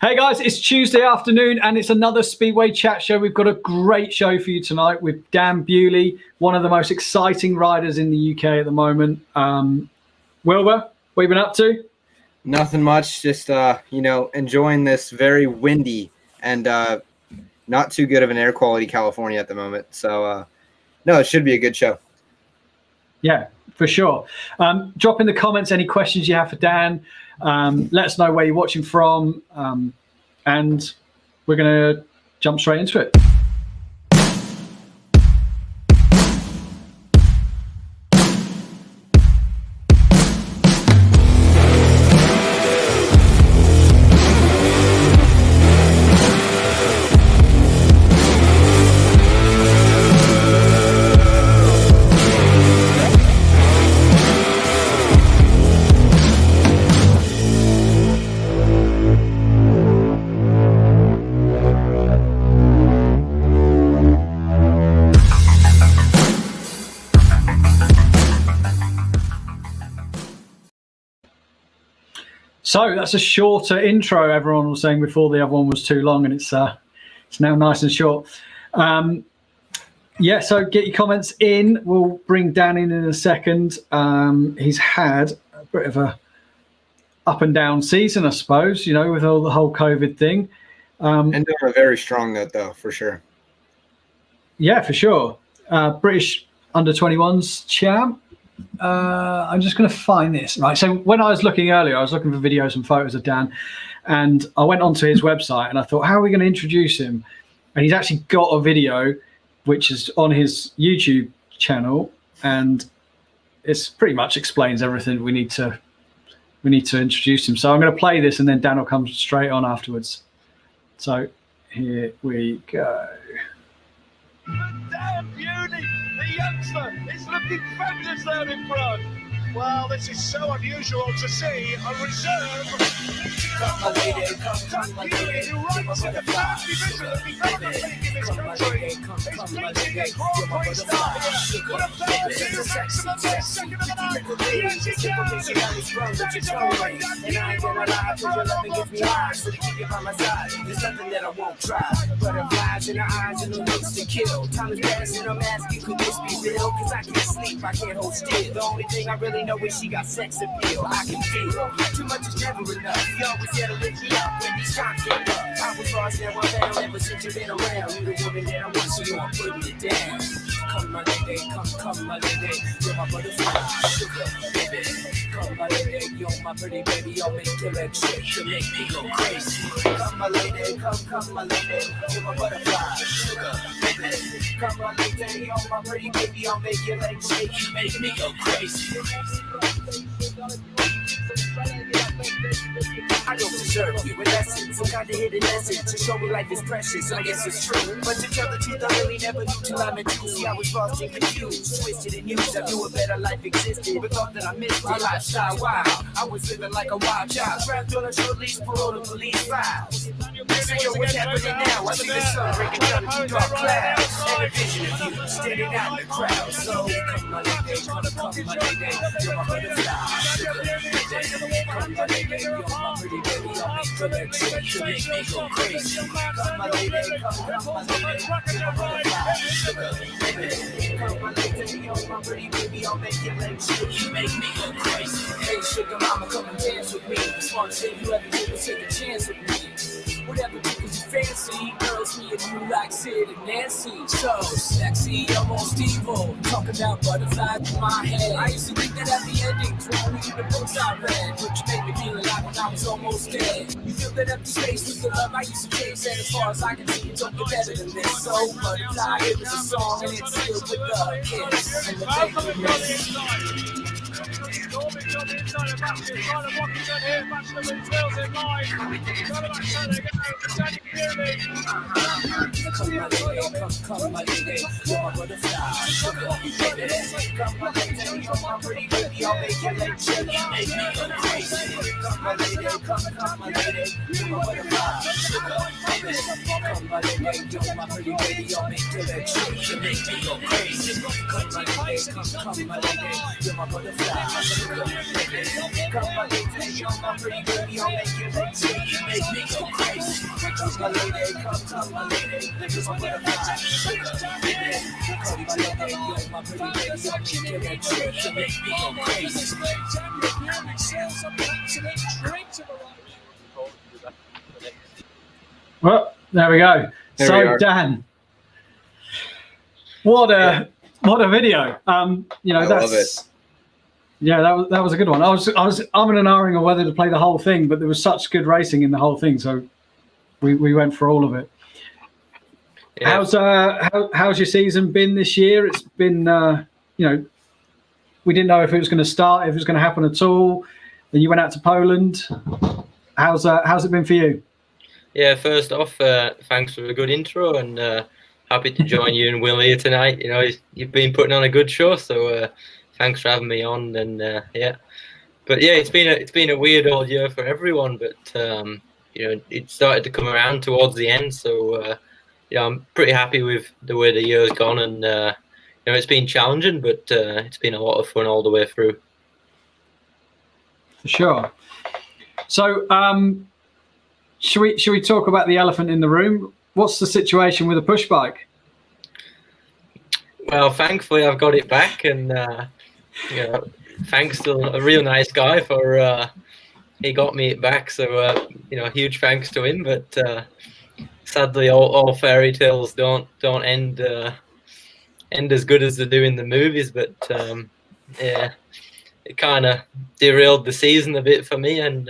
Hey guys, it's Tuesday afternoon and it's another Speedway chat show. We've got a great show for you tonight with Dan Bewley, one of the most exciting riders in the UK at the moment. Wilbur, what have you been up to? Nothing much, just enjoying this very windy and not too good of an air quality California at the moment. So no, it should be a good show. Yeah, for sure. Drop in the comments any questions you have for Dan. Let us know where you're watching from, and we're going to jump straight into it. So that's a shorter intro, everyone was saying before. The other one was too long, and it's now nice and short. Yeah, so get your comments in. We'll bring Dan in a second. He's had a bit of a up and down season, I suppose, with all the whole COVID thing. And doing a very strong note, though, for sure. Yeah, for sure. British under-21s champ. I'm just going to find this. Right. So when I was looking earlier, I was looking for videos and photos of Dan, and I went onto his website and I thought, how are we going to introduce him? And he's actually got a video which is on his YouTube channel, and it's pretty much explains everything we need to introduce him. So I'm going to play this, and then Dan will come straight on afterwards. So here we go. Dan Bewley, the youngster, is looking fabulous there in front. Well, this is so unusual to see a reserve. Come, my lady, come, my lady, who rides in the first division of development league in this country, is making a Grand Prix start here. What a pair to excellent second of the night. Yes, he goes. That is all right. And I ain't gonna lie, cause your loving gives me highs. So to keep you by my side, there's nothing that I won't try. Butterflies in her eyes and the looks to kill. Time is passing, I'm asking, could this be real? Cause I can't sleep, I can't hold still. The only thing I really know is she got sex appeal. I can feel too much is never enough. You always gotta lift me up when these times get up. I was lost, now I'm found. Ever since you've been around, you the woman that I want, so I'm putting it down. Come my lady, come my lady, you're my butterfly, sugar baby. Come my lady, you're my pretty baby, I'll make your legs shake, you make me go crazy. Come my lady, come my lady, you're my butterfly, sugar baby. Come my lady, you're my pretty baby, I'll make your legs shake, you make me go crazy. I don't deserve you, but that's it. Some kind of hidden message to show me life is precious. I guess it's true. But to tell the truth, I really never knew till I met you. See, I was lost and confused, twisted and used. I knew a better life existed, but thought that I missed my lifestyle. Wow, I was living like a wild child, trapped on a short leash, parole to police files. So yo, what's happening now? I see the sun breaking down into dark clouds, and a vision of you standing out in the crowd. So come my lady, come my lady, you're my butterfly, sugar baby. Come my lady, you're my pretty baby, I'll make your legs shake, you make me go crazy. Come my lady, come my lady, you're my butterfly, sugar baby. Come my lady, you're my pretty baby, I'll make your legs shake, you make me go crazy. Hey sugar mama, come and dance with me. The smartest thing you ever did was take a chance with me. Whatever because you fancy, girls me and you like Sid and Nancy. So sexy, almost evil. Talk about butterflies in my head. I used to think that at the ending to only the books I read, but you made me feel alive when I was almost dead. You feel that empty space with the love I used to chase, and as far as I can see, it don't get better than this. So butterfly, it was a song, and it's still with the kiss and the baby. Norman on the inside of Bastion, trying to walk in here, match the loose wheels in line. Trying to match that again, Danny Bewley. Come my lady, you're my butterfly, sugar baby. Come my lady, you're my pretty baby, I'll make your legs shake, make me go crazy. Come my lady, come my lady, you're my butterfly, sugar baby. Come my lady, you're my pretty baby, I'll make your legs shake, you make me go crazy. Come my lady, come my lady, you're my butterfly, sugar baby. Come my lady, you're my pretty baby, I'll make your legs shake, you make me go crazy. my lady, come my lady. This my butterfly. Come my lady, yo, my pretty baby. Yo, give that trick to make me go crazy. Well, there we go. There So we are. Dan, what a video. You know, I that's love it. yeah, that was a good one. I was umming and ahhing on whether to play the whole thing, but there was such good racing in the whole thing, so we went for all of it. Yeah. How's your season been this year? It's been you know, we didn't know if it was going to start, if it was going to happen at all. Then you went out to Poland. How's it been for you? Yeah, first off, thanks for a good intro, and happy to join you and Will here tonight. You know, you've been putting on a good show, so thanks for having me on. And yeah, but yeah, it's been a weird old year for everyone, but you know, it started to come around towards the end. So yeah, I'm pretty happy with the way the year's gone, and you know, it's been challenging, but it's been a lot of fun all the way through. For sure. So, should we talk about the elephant in the room? What's the situation with a push bike? Well, thankfully I've got it back, and you know, thanks to a real nice guy for he got me it back. So you know, huge thanks to him. But sadly, all fairy tales don't end as good as they do in the movies. But yeah, it kind of derailed the season a bit for me, and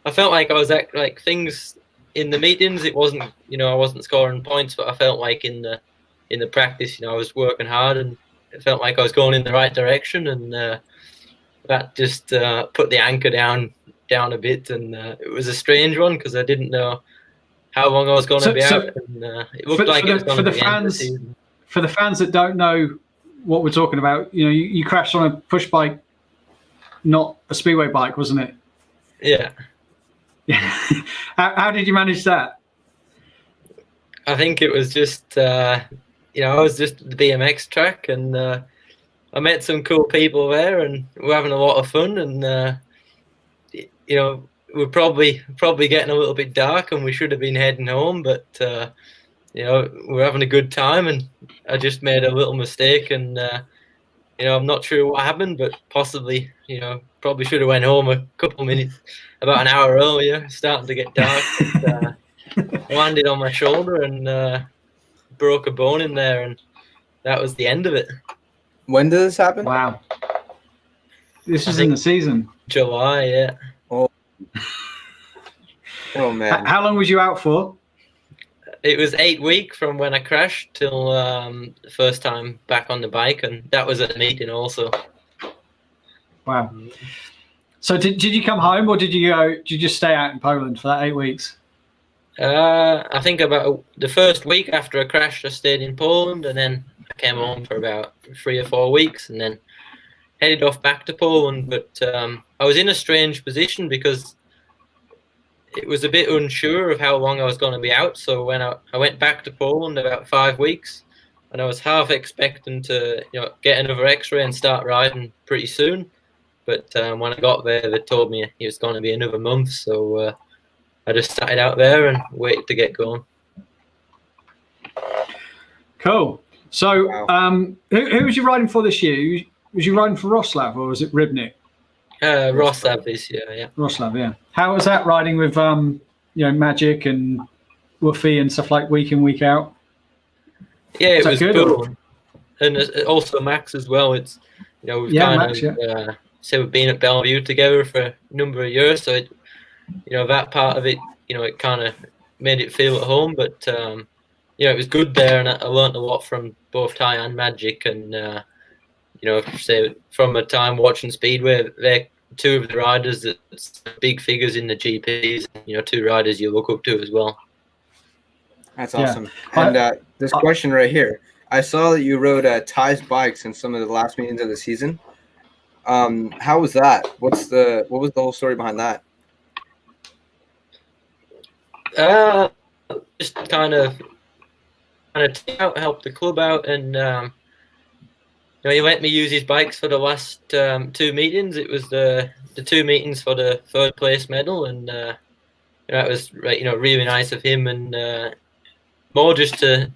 I felt like I was like things in the meetings. It wasn't, you know, I wasn't scoring points, but I felt like in the practice, you know, I was working hard, and it felt like I was going in the right direction, and that just put the anchor down a bit, and it was a strange one because I didn't know how long I was going to be out, and it looked like it was going to be the end of the season. For the fans that don't know what we're talking about, you know, you crashed on a push bike, not a speedway bike, wasn't it? Yeah. How did you manage that? I think it was just, you know, I was just at the BMX track, and I met some cool people there, and we're having a lot of fun, and you know, we're probably getting a little bit dark, and we should have been heading home, but you know, we're having a good time, and I just made a little mistake, and you know, I'm not sure what happened, but possibly, you know, probably should have went home a couple minutes, about an hour earlier, starting to get dark. And, landed on my shoulder and broke a bone in there, and that was the end of it. When did this happen? Wow. This was in the season. July, yeah. Oh man. How long was you out for? It was 8 weeks from when I crashed till the first time back on the bike, and that was at a meeting also. Wow. So did you come home, or did you just stay out in Poland for that 8 weeks? I think about the first week after I crashed, I stayed in Poland, and then I came home for about 3 or 4 weeks, and then headed off back to Poland. But I was in a strange position because it was a bit unsure of how long I was going to be out. So when I went back to Poland about 5 weeks, and I was half expecting to, you know, get another X-ray and start riding pretty soon. But when I got there, they told me it was going to be another month. So I just sat out there and waited to get going. Cool. So Wow. who was you riding for this year? Was you riding for Roslav, or was it Rybnik? Roslav this year, yeah. Roslav, yeah. How was that riding with you know, Magic and Woofy and stuff like week in, week out? Yeah, it was good, cool. or? And also Max as well. It's, you know, we've Max, so we've been at Bellevue together for a number of years, so it, you know, that part of it, you know, it kind of made it feel at home. But you know, it was good there, and I learned a lot from both Ty and Magic. And you know, say from a time watching Speedway, they're two of the riders that's big figures in the GPs. You know, two riders you look up to as well. That's awesome. And this question right here, I saw that you rode Ty's bikes in some of the last meetings of the season. How was that? What was the whole story behind that? Just kind of help the club out, and you know, he let me use his bikes for the last 2 meetings. It was the 2 meetings for the third place medal, and that was really nice of him, and more just to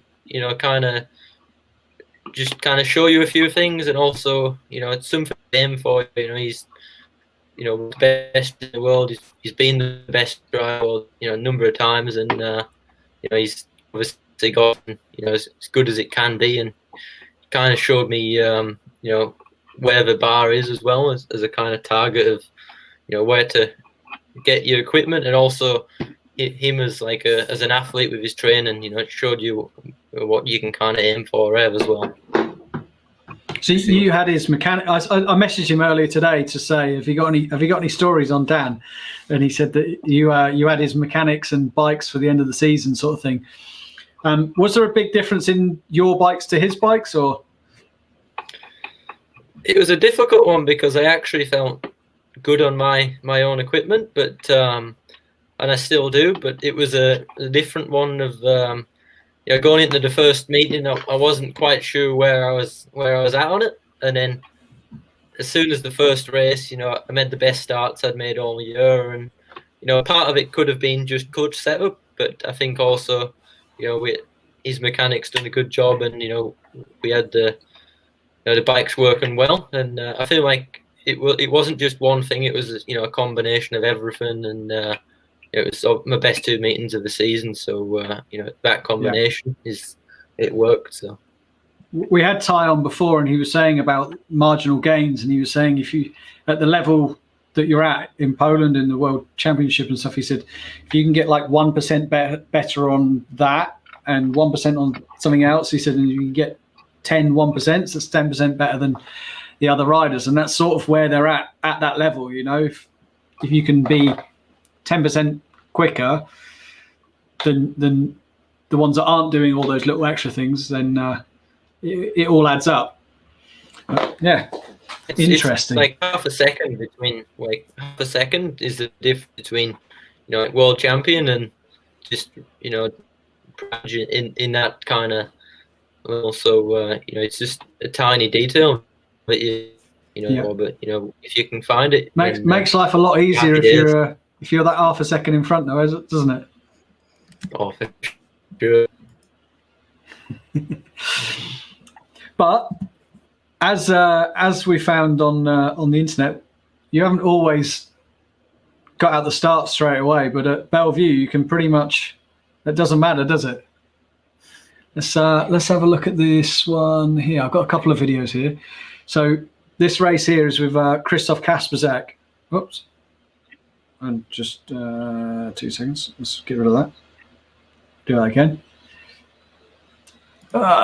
kind of show you a few things, and also it's something to aim for. He's the best in the world. He's been the best driver a number of times, and he's obviously got as good as it can be, and kind of showed me where the bar is as well as a kind of target of where to get your equipment, and also him as as an athlete with his training. It showed you what you can kind of aim for as well. So you had his mechanic. I messaged him earlier today to say, have you got any stories on Dan? And he said that you had his mechanics and bikes for the end of the season, sort of thing. Was there a big difference in your bikes to his bikes, or? It was a difficult one because I actually felt good on my own equipment, but and I still do. But it was a different one of going into the first meeting. I wasn't quite sure where I was at on it, and then as soon as the first race, I made the best starts I'd made all year, and part of it could have been just coach setup, but I think also his mechanics done a good job, and we had the bikes working well, and I feel like it wasn't just one thing. It was a combination of everything, and it was my best 2 meetings of the season. So that combination it worked. So we had Ty on before, and he was saying about marginal gains, and he was saying if you at the level that you're at in Poland in the World Championship and stuff, he said if you can get 1% better on that and 1% on something else, he said, and you can get 1%, so that's 10% better than the other riders, and that's sort of where they're at that level. If you can be 10% quicker than the ones that aren't doing all those little extra things, then it all adds up. Interesting. It's half a second between half a second is the diff between world champion and just in that kind of. Also, it's just a tiny detail, but but if you can find it, makes life a lot easier if you're that half a second in front, though, doesn't it? Oh, for sure. But as we found on the internet, you haven't always got out the start straight away. But at Bellevue, you can pretty much. It doesn't matter, does it? Let's have a look at this one here. I've got a couple of videos here. So this race here is with Krzysztof Kasperzak. Oops. And just 2 seconds. Let's get rid of that. Do that again.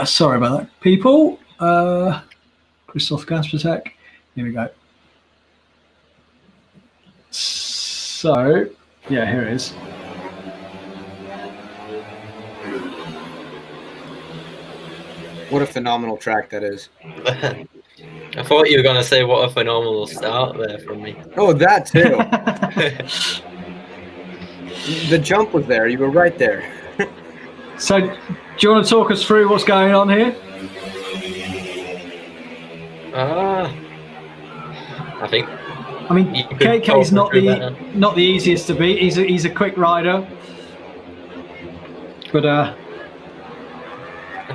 Sorry about that, people. Krzysztof Kasperzak. Here we go. So, yeah, here it is. What a phenomenal track that is. I thought you were going to say what a phenomenal start there from me. Oh, that too. The jump was there. You were right there. So, do you want to talk us through what's going on here? I mean, KK's not the easiest to beat. He's a quick rider, but I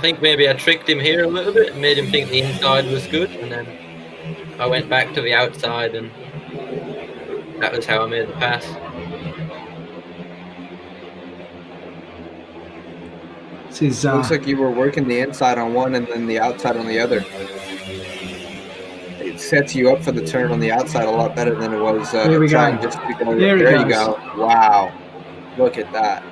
think maybe I tricked him here a little bit and made him think the inside was good, and then I went back to the outside, and that was how I made the pass. Looks like you were working the inside on one and then the outside on the other. It sets you up for the turn on the outside a lot better than it was trying just to go. There you go. Wow. Look at that.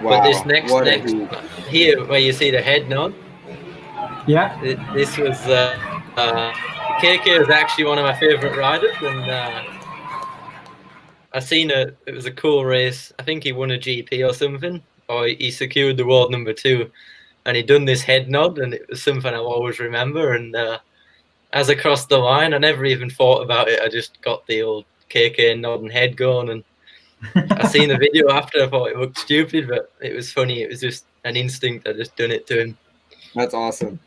Wow. But this next here where you see the head nod. Yeah. This was KK is actually one of my favorite riders, and I seen it was a cool race. I think he won a GP or something, or he secured the world #2, and he done this head nod, and it was something I'll always remember. And as I crossed the line, I never even thought about it. I just got the old KK nod and head going, and I seen the video after. I thought it looked stupid, but it was funny. It was just an instinct. I just done it to him. That's awesome.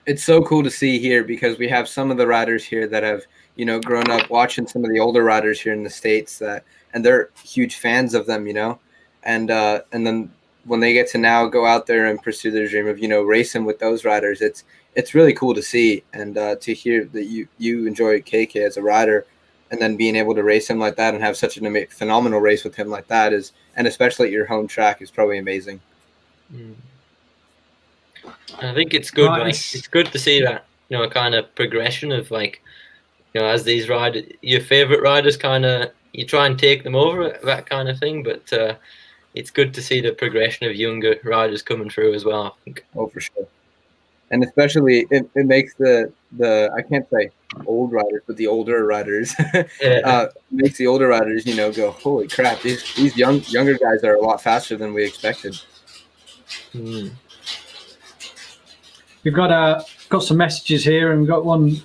it's so cool to see here because we have some of the riders here that have, you know, grown up watching some of the older riders here in the States and they're huge fans of them, you know, and then when they get to now go out there and pursue their dream of, you know, racing with those riders, it's really cool to see and to hear that you enjoy KK as a rider, and then being able to race him like that and have such a phenomenal race with him like that and especially at your home track is probably amazing. I think it's good. Like, it's good to see that, you know, kind of progression of, like, you know, as these riders, your favorite riders, kind of, you try and take them over, that kind of thing. But it's good to see the progression of younger riders coming through as well, I think. Oh, for sure. And especially it makes the I can't say old riders, but the older riders makes the older riders, you know, go, holy crap, these younger guys are a lot faster than we expected. We've got some messages here, and we've got one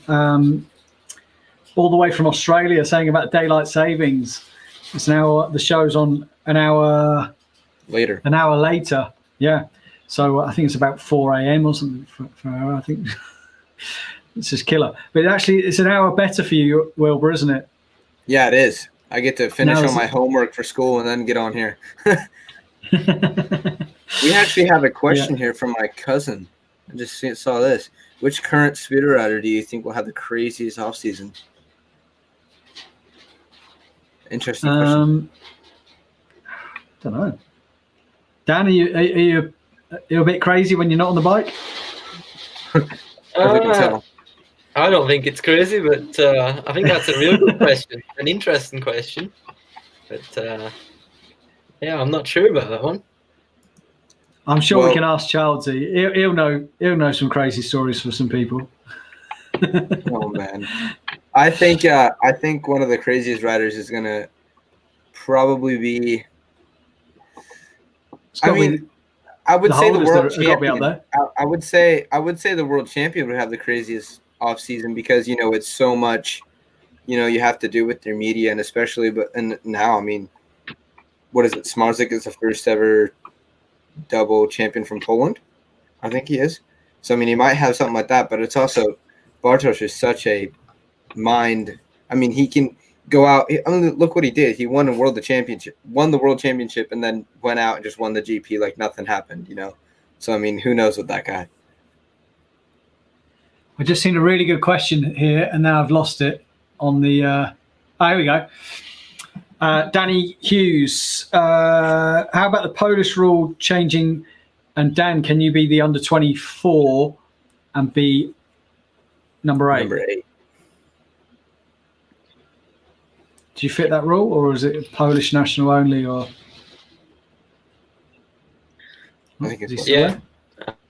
all the way from Australia saying about daylight savings. It's now the show's on an hour later. Yeah. So I think it's about 4 a.m. or something for an hour, I think. It's just killer. But actually, it's an hour better for you, Wilbur, isn't it? Yeah, it is. I get to finish all my homework for school and then get on here. We actually have a question here from my cousin. I just saw this. Which current speeder rider do you think will have the craziest offseason? Interesting question. Don't know. Dan, are you a bit crazy when you're not on the bike? I don't think it's crazy, but I think that's a real good question, an interesting question. But yeah, I'm not sure about that one. I'm sure we can ask Childsy. He'll know some crazy stories for some people. Oh man, I think one of the craziest riders is gonna probably be. I would say the world champion. I would say the world champion would have the craziest off season because, you know, it's so much, you know, you have to do with your media, and especially and now, I mean, what is it? Smarzik is the first ever double champion from Poland. I think he is. So I mean, he might have something like that, but it's also Bartosz is such a mind. I mean, he can go out. I mean, look what he did. He won the world championship, and then went out and just won the GP like nothing happened. You know. So I mean, who knows with that guy? We've just seen a really good question here, and now I've lost it on the. Here we go. Danny Hughes, how about the Polish rule changing? And Dan, can you be the under 24 and be number 8? Number 8. Do you fit that rule, or is it Polish national only? Or I think it's there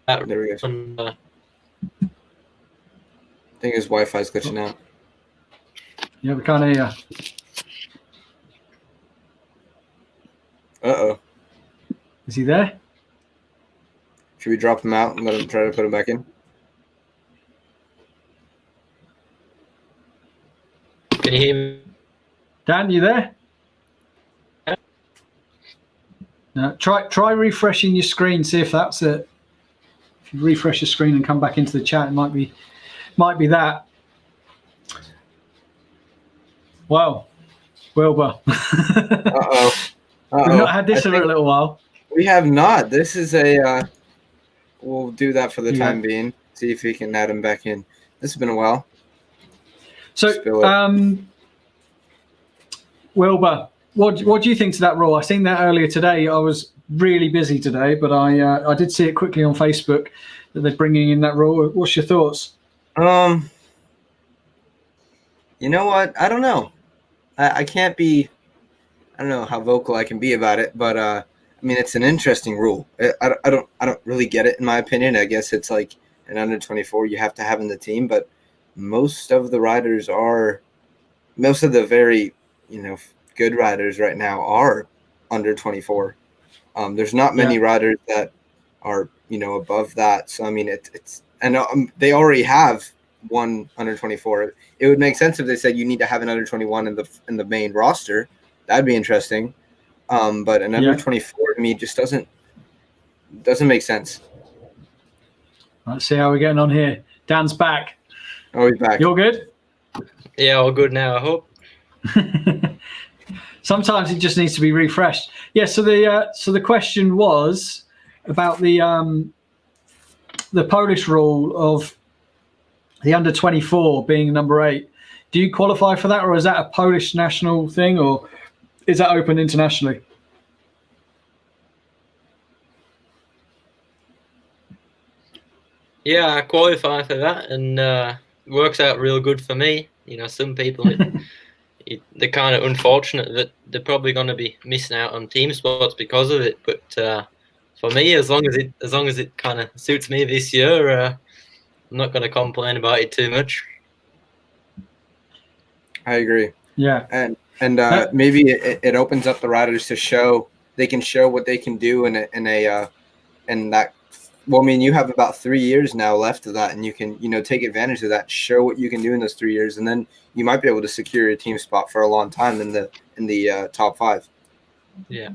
we go. I think his Wi-Fi's glitching out. Yeah, we can't hear you. Uh-oh. Is he there? Should we drop him out and let him try to put him back in? Can you hear me? Dan, you there? No, try refreshing your screen. See if that's it. If you refresh your screen and come back into the chat, it might be that. Wow, Wilbur. Uh-oh. We've not had this for a little while. We have not. This is a. We'll do that for the time being. See if we can add him back in. This has been a while. So, Wilbur, what do you think to that rule? I seen that earlier today. I was really busy today, but I did see it quickly on Facebook that they're bringing in that rule. What's your thoughts? You know what? I don't know. I can't be. I don't know how vocal I can be about it, but I mean, it's an interesting rule. I don't really get it, in my opinion. I guess it's like an under 24 you have to have in the team, but most of the riders are, most of the very, you know, good riders right now are under 24. There's not many riders that are, you know, above that. So I mean, it's and they already have one under 24. It would make sense if they said you need to have an under 21 in the main roster. That'd be interesting. But an under 24 to me just doesn't make sense. Let's see how we're getting on here. Dan's back. Oh, he's back. You're good? Yeah, all good now, I hope. Sometimes it just needs to be refreshed. Yeah. So the question was about the Polish rule of the under 24 being number 8. Do you qualify for that, or is that a Polish national thing, or is that open internationally? Yeah, I qualify for that, and it works out real good for me. You know, some people they're kind of unfortunate that they're probably going to be missing out on team spots because of it. But for me, as long as it kind of suits me this year, I'm not going to complain about it too much. I agree. Yeah, and maybe it opens up the riders to show what they can do in that. Well, I mean, you have about 3 years now left of that, and you can, take advantage of that, show what you can do in those 3 years, and then you might be able to secure a team spot for a long time in the top 5. Yeah,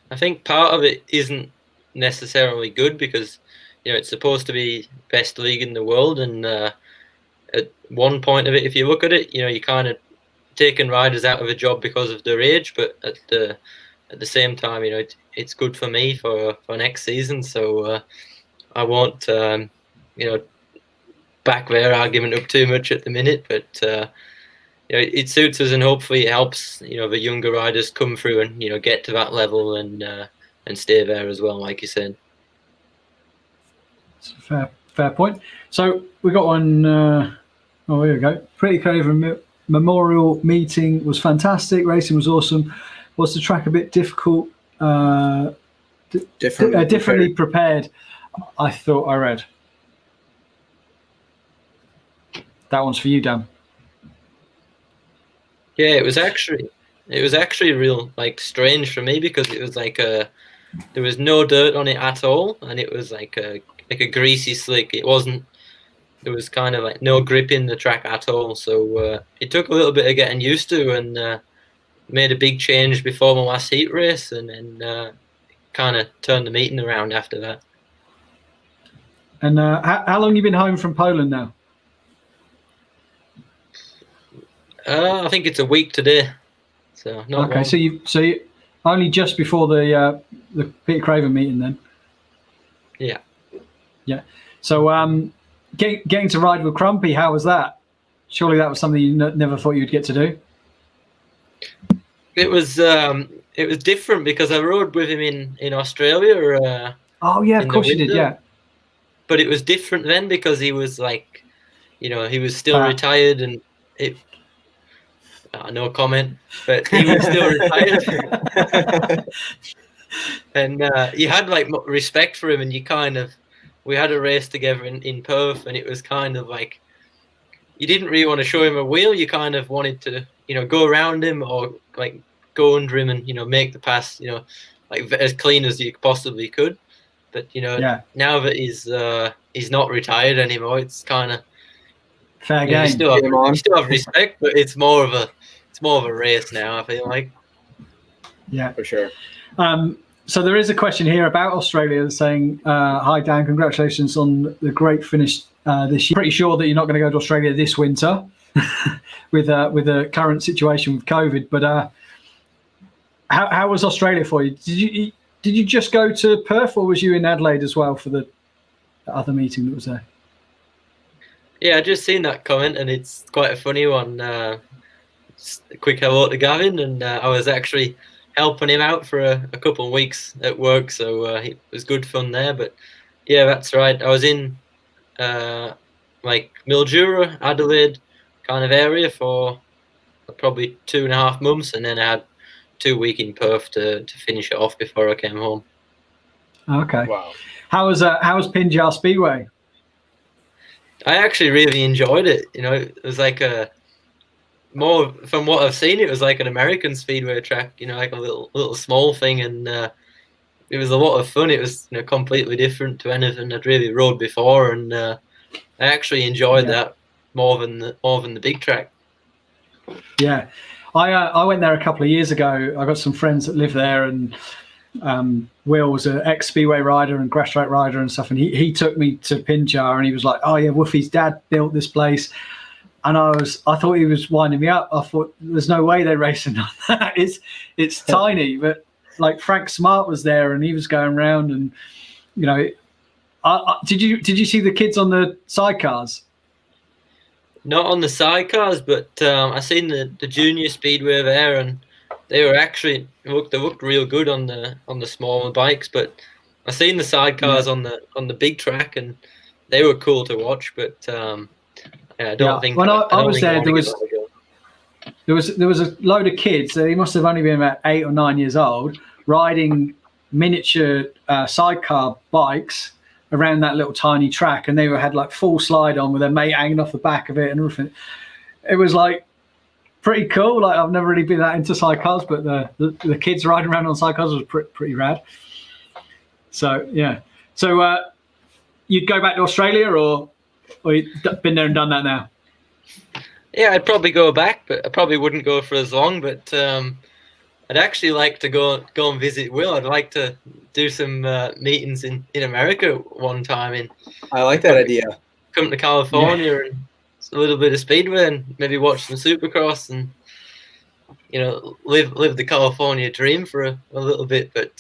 I think part of it isn't necessarily good because it's supposed to be best league in the world, and at one point of it, if you look at it, you're kind of taking riders out of a job because of their age, but at the same time, it's good for me for next season. So I won't, back their argument up too much at the minute. But it suits us, and hopefully it helps the younger riders come through and get to that level and stay there as well, like you said. It's a fair point. So we got one. Oh, here we go. Pretty Craven Memorial meeting was fantastic. Racing was awesome. Was the track a bit difficult? Differently prepared, I thought I read. That one's for you, Dan. Yeah, it was actually real strange for me because it was there was no dirt on it at all, and it was like a greasy slick. There was kind of no grip in the track at all, so it took a little bit of getting used to, and made a big change before my last heat race, and then kind of turned the meeting around after that. And how long have you been home from Poland now? I think it's a week today. So not okay. Long. So you only just before the Peter Craven meeting then. Yeah. Yeah. So getting to ride with Crumpy, how was that? Surely that was something you never thought you'd get to do. It was different because I rode with him in Australia. Oh yeah, of course you did. Yeah. But it was different then because he was he was still retired, and it. No comment, but he was still retired, and you had respect for him, and we had a race together in Perth, and it was kind of you didn't really want to show him a wheel. You kind of wanted to go around him or go under him and make the pass as clean as you possibly could. But now that he's not retired anymore, it's kind of fair game. You still have respect, but it's more of a race now, I feel like. Yeah, for sure. So there is a question here about Australia saying, "Hi Dan, congratulations on the great finish this year. Pretty sure that you're not going to go to Australia this winter with the current situation with COVID. But how was Australia for you? Did you just go to Perth, or was you in Adelaide as well for the other meeting that was there?" Yeah, I just seen that comment, and it's quite a funny one. Just a quick hello to Gavin, and I was actually helping him out for a couple of weeks at work, so it was good fun there. But yeah, that's right. I was in Mildura, Adelaide kind of area for probably 2.5 months, and then I had 2 weeks in Perth to finish it off before I came home. Okay. Wow. How was Pinjar Speedway? I actually really enjoyed it. It was more from what I've seen, it was like an American speedway track. Like a little small thing, and it was a lot of fun. It was completely different to anything I'd really rode before, and I actually enjoyed that more than the big track. Yeah, I went there a couple of years ago. I got some friends that live there, and Will was an ex-Speedway rider and grass track rider and stuff, and he took me to Pinjar, and he was like, "Oh yeah, Woofy's dad built this place," and I thought he was winding me up. I thought there's no way they're racing on that. It's tiny, but like Frank Smart was there, and he was going around, and you know, did you see the kids on the sidecars? Not on the sidecars, but I seen the junior Speedway there, and they were actually looked real good on the smaller bikes. But I seen the sidecars on the big track, and they were cool to watch. But I don't think when I was there, there was a load of kids. They must have only been about 8 or 9 years old, riding miniature sidecar bikes around that little tiny track, and they had like full slide on with their mate hanging off the back of it and everything. It was like pretty cool. Like I've never really been that into sidecars, but the kids riding around on sidecars was pretty rad. So yeah. So you'd go back to Australia, or you've been there and done that now? Yeah, I'd probably go back, but I probably wouldn't go for as long. But I'd actually like to go and visit Will. I'd like to do some meetings in America one time. I like that idea. Come to California and a little bit of Speedway, and maybe watch some Supercross, and live the California dream for a little bit. But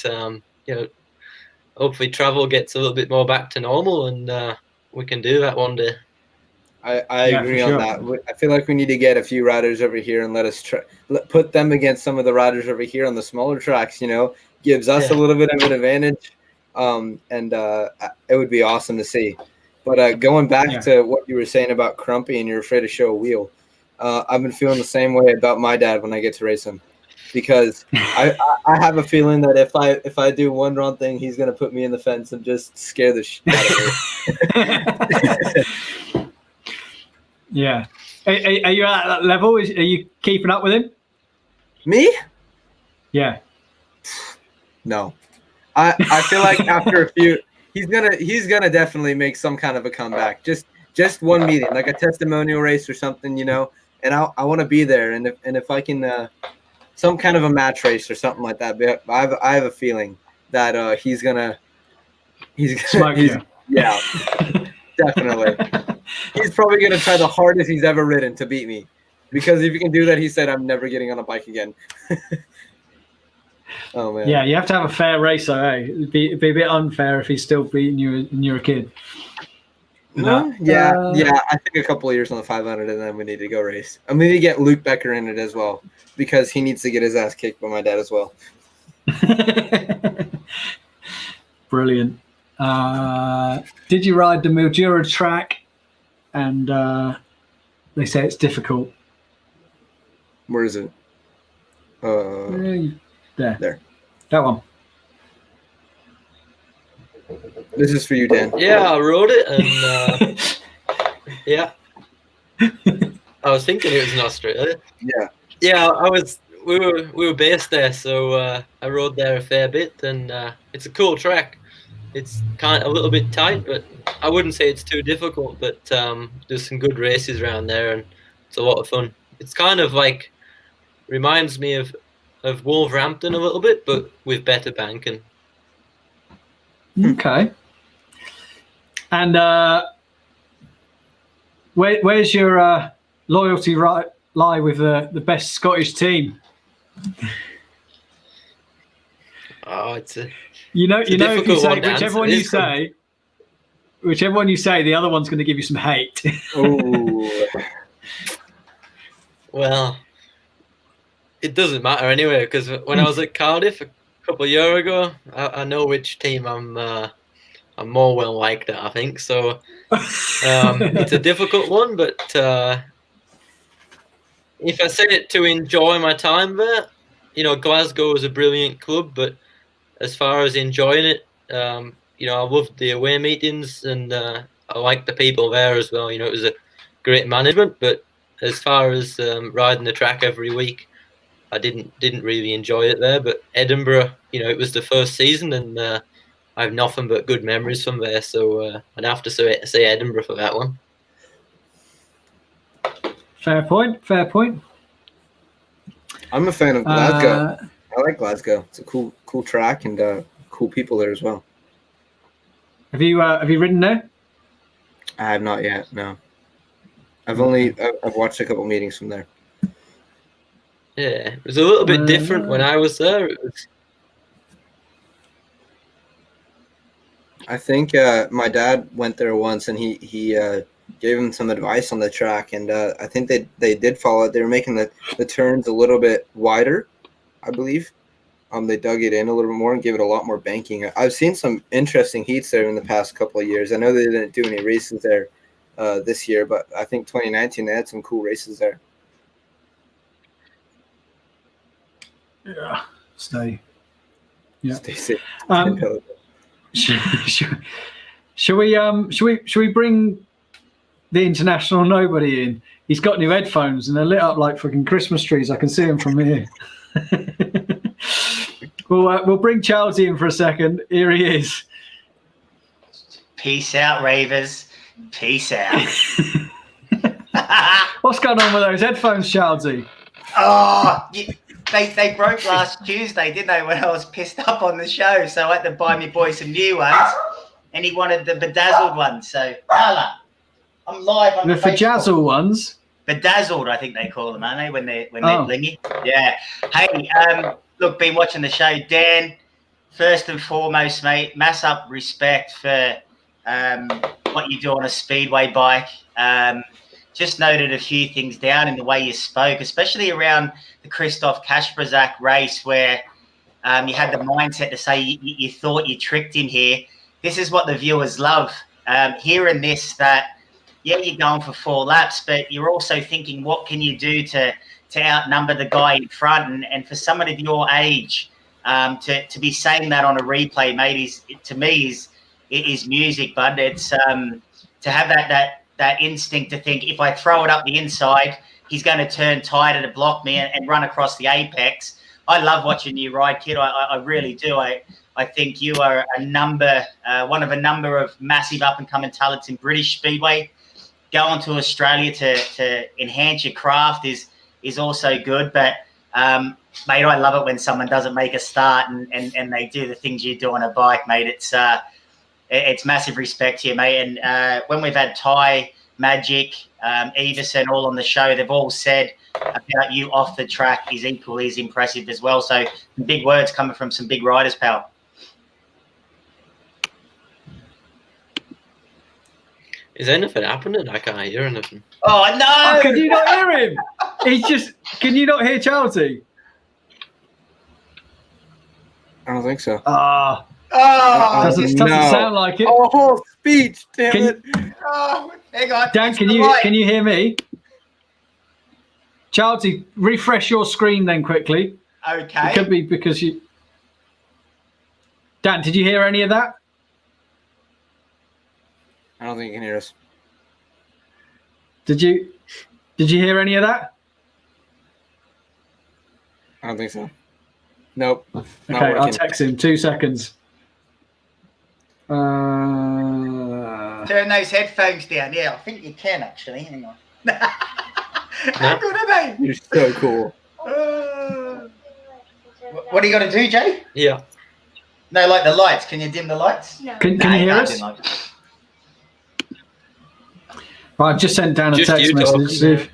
hopefully travel gets a little bit more back to normal, and we can do that one day. I agree on that. I feel like we need to get a few riders over here and let us put them against some of the riders over here on the smaller tracks. Gives us a little bit of an advantage, and it would be awesome to see. But going back to what you were saying about Crumpy and you're afraid to show a wheel, I've been feeling the same way about my dad when I get to race him, because I have a feeling that if I do one wrong thing, he's gonna put me in the fence and just scare the shit out of me. Yeah. Are you at that level? Are you keeping up with him? Me? Yeah. No. I feel like after a few, he's gonna definitely make some kind of a comeback. Just one meeting, like a testimonial race or something, and I want to be there. And if I can, some kind of a match race or something like that. But I have a feeling that he's gonna smoke you. Yeah, definitely. He's probably going to try the hardest he's ever ridden to beat me, because if he can do that, he said, I'm never getting on a bike again. Oh man. Yeah, you have to have a fair race, though. Eh? It'd be a bit unfair if he's still beating you and you're a kid. No, I think a couple of years on the 500, and then we need to go race. I'm going to get Luke Becker in it as well, because he needs to get his ass kicked by my dad as well. Brilliant. Did you ride the Mildura track? And they say it's difficult. Where is it? There. That one. This is for you, Dan. Yeah, I rode it, and yeah. I was thinking it was in Australia. Yeah. Yeah, we were based there, so I rode there a fair bit, and it's a cool track. It's kind of a little bit tight, but I wouldn't say it's too difficult. But there's some good races around there, and it's a lot of fun. It's kind of like reminds me of Wolverhampton a little bit, but with better banking. Okay. And where's your loyalty lie with the best Scottish team? Oh, it's a if you say whichever one you say, the other one's going to give you some hate. Oh. Well, it doesn't matter anyway, because when I was at Cardiff a couple of years ago, I know which team I'm more well liked at, I think. So it's a difficult one, but if I say it to enjoy my time there, Glasgow is a brilliant club, but as far as enjoying it, I loved the away meetings, and I liked the people there as well. It was a great management, but as far as riding the track every week, I didn't really enjoy it there. But Edinburgh, it was the first season, and I have nothing but good memories from there. So I'd have to say Edinburgh for that one. Fair point. I'm a fan of Glasgow. I like Glasgow. It's a cool track and cool people there as well. Have you ridden there? I have not yet. No, I've watched a couple meetings from there. Yeah, it was a little bit different when I was there. It was... I think my dad went there once, and he gave him some advice on the track, and I think they did follow it. They were making the turns a little bit wider, I believe. They dug it in a little bit more and gave it a lot more banking. I've seen some interesting heats there in the past couple of years. I know they didn't do any races there this year, but I think 2019 they had some cool races there. Yeah, stay. Yeah. Stay safe. Shall we bring the international nobody in? He's got new headphones and they're lit up like fucking Christmas trees. I can see him from here. We'll bring Charles in for a second. Here he is. Peace out, ravers. Peace out. What's going on with those headphones, Charlesy? Oh, they broke last Tuesday, didn't they, when I was pissed up on the show? So I had to buy my boy some new ones, and he wanted the bedazzled ones. So, Carla, I'm live on the bedazzled ones? Bedazzled, I think they call them, aren't they, when they're blingy? Yeah. Hey, look, been watching the show. Dan, first and foremost, mate, mass up respect for what you do on a speedway bike. Just noted a few things down in the way you spoke, especially around the Christoph Kasperzak race where you had the mindset to say you thought you tricked him here. This is what the viewers love, hearing this, that, yeah, you're going for 4 laps, but you're also thinking, what can you do to outnumber the guy in front? And for someone of your age, to be saying that on a replay, mate, to me is music, bud. It's to have that instinct to think, if I throw it up the inside, he's going to turn tighter to block me and run across the apex. I love watching you ride, kid. I really do. I think you are one of a number of massive up-and-coming talents in British Speedway. Going to Australia to enhance your craft is also good. But, mate, I love it when someone doesn't make a start and they do the things you do on a bike, mate. It's massive respect to you, mate. And when we've had Ty, Magic, Everson all on the show, they've all said about you off the track is equally as impressive as well. So big words coming from some big riders, pal. Is anything happening? I can't hear anything. Oh, no! Oh, can you not hear him? Can you not hear Charlesy? I don't think so. Doesn't sound like it. Oh, speech, damn it. Oh, hang on. Dan, can you hear me? Charlesy, refresh your screen then quickly. Okay. It could be because you... Dan, did you hear any of that? I don't think you can hear us. Did you hear any of that? I don't think so. Nope. Okay, I'll text him. 2 seconds. Turn those headphones down. Yeah, I think you can actually. Hang on. How good are they? You're so cool. What are you going to do, Jay? Yeah. No, like the lights. Can you dim the lights? No. Can you hear us? Right, I've just sent down a text message.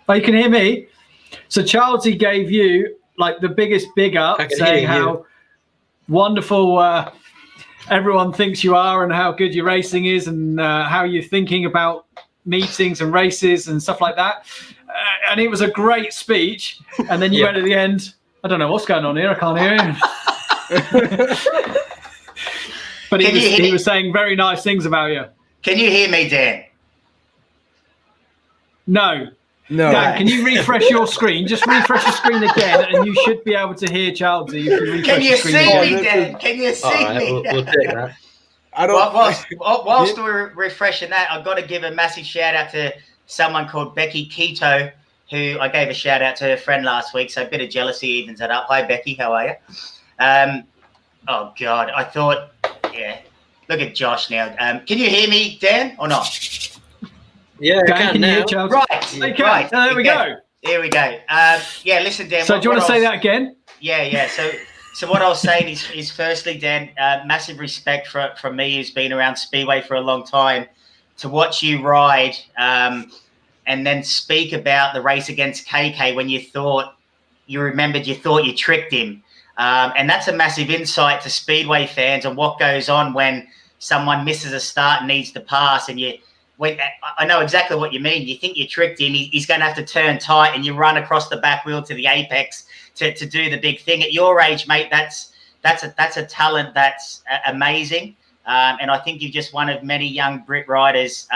Oh, you can hear me? So Charlesy gave you like the biggest big up, saying how wonderful everyone thinks you are and how good your racing is and how you're thinking about meetings and races and stuff like that. And it was a great speech. And then you went at the end, I don't know what's going on here. I can't hear him. But he was saying very nice things about you. Can you hear me, Dan? No. Dan, can you refresh your screen? Just refresh the screen again, and you should be able to hear Charlesy. Can you see me, Dan? Can you see me? We'll take that. Whilst we're refreshing that, I've got to give a massive shout out to someone called Becky Keto, who I gave a shout out to her friend last week. So a bit of jealousy evens it up. Hi, Becky. How are you? Oh, God. I thought, look at Josh now. Can you hear me, Dan, or not? Yeah, Dan, can you hear Charlesy? Right. Right. There we go. Here we go. Listen, Dan. So do you want to say that again? Yeah. So what I was saying is firstly, Dan, massive respect from me who's been around Speedway for a long time, to watch you ride and then speak about the race against KK when you thought you tricked him. And that's a massive insight to Speedway fans on what goes on when someone misses a start and needs to pass. And I know exactly what you mean. You think you tricked him. He's going to have to turn tight, and you run across the back wheel to the apex to do the big thing. At your age, mate, that's a talent that's amazing. And I think you're just one of many young Brit riders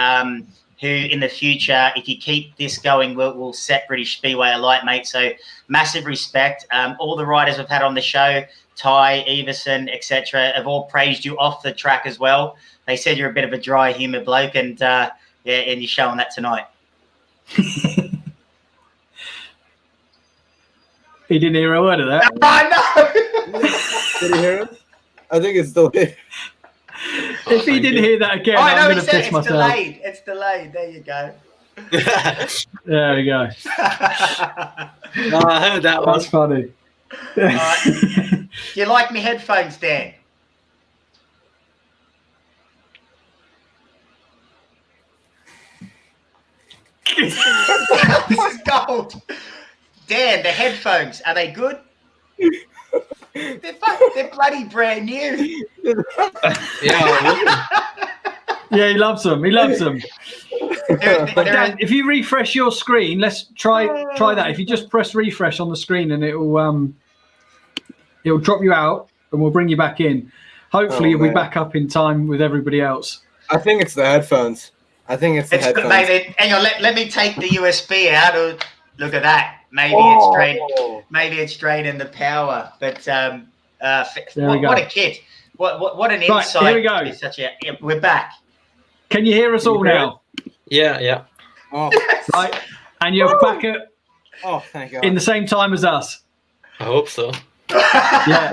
who in the future, if you keep this going, will set British Speedway alight, mate. So massive respect. All the riders we've had on the show, Ty, Everson, etc., have all praised you off the track as well. They said you're a bit of a dry humour bloke, and and you're showing that tonight. He didn't hear a word of that. I know. Did he hear us? I think it's still here. If he didn't hear that again, I'm going to piss myself. It's delayed. There you go. There we go. I heard that one. That's funny. Do you like me headphones, Dan? This is gold. Dan, the headphones, are they good? They're bloody brand new. Yeah. Yeah, he loves them. But Dan, if you refresh your screen, let's try that. If you just press refresh on the screen, and it'll drop you out, and we'll bring you back in. Hopefully, you'll be back up in time with everybody else. I think it's the headphones. Headphones. Mate, hang on, let me take the USB out. Look at that. Maybe it's draining the power. But what a kit! What an insight! Here we go. We're back. Can you hear us all now? Yeah. Oh, right, and you're back thank God. in the same time as us. I hope so. Yeah,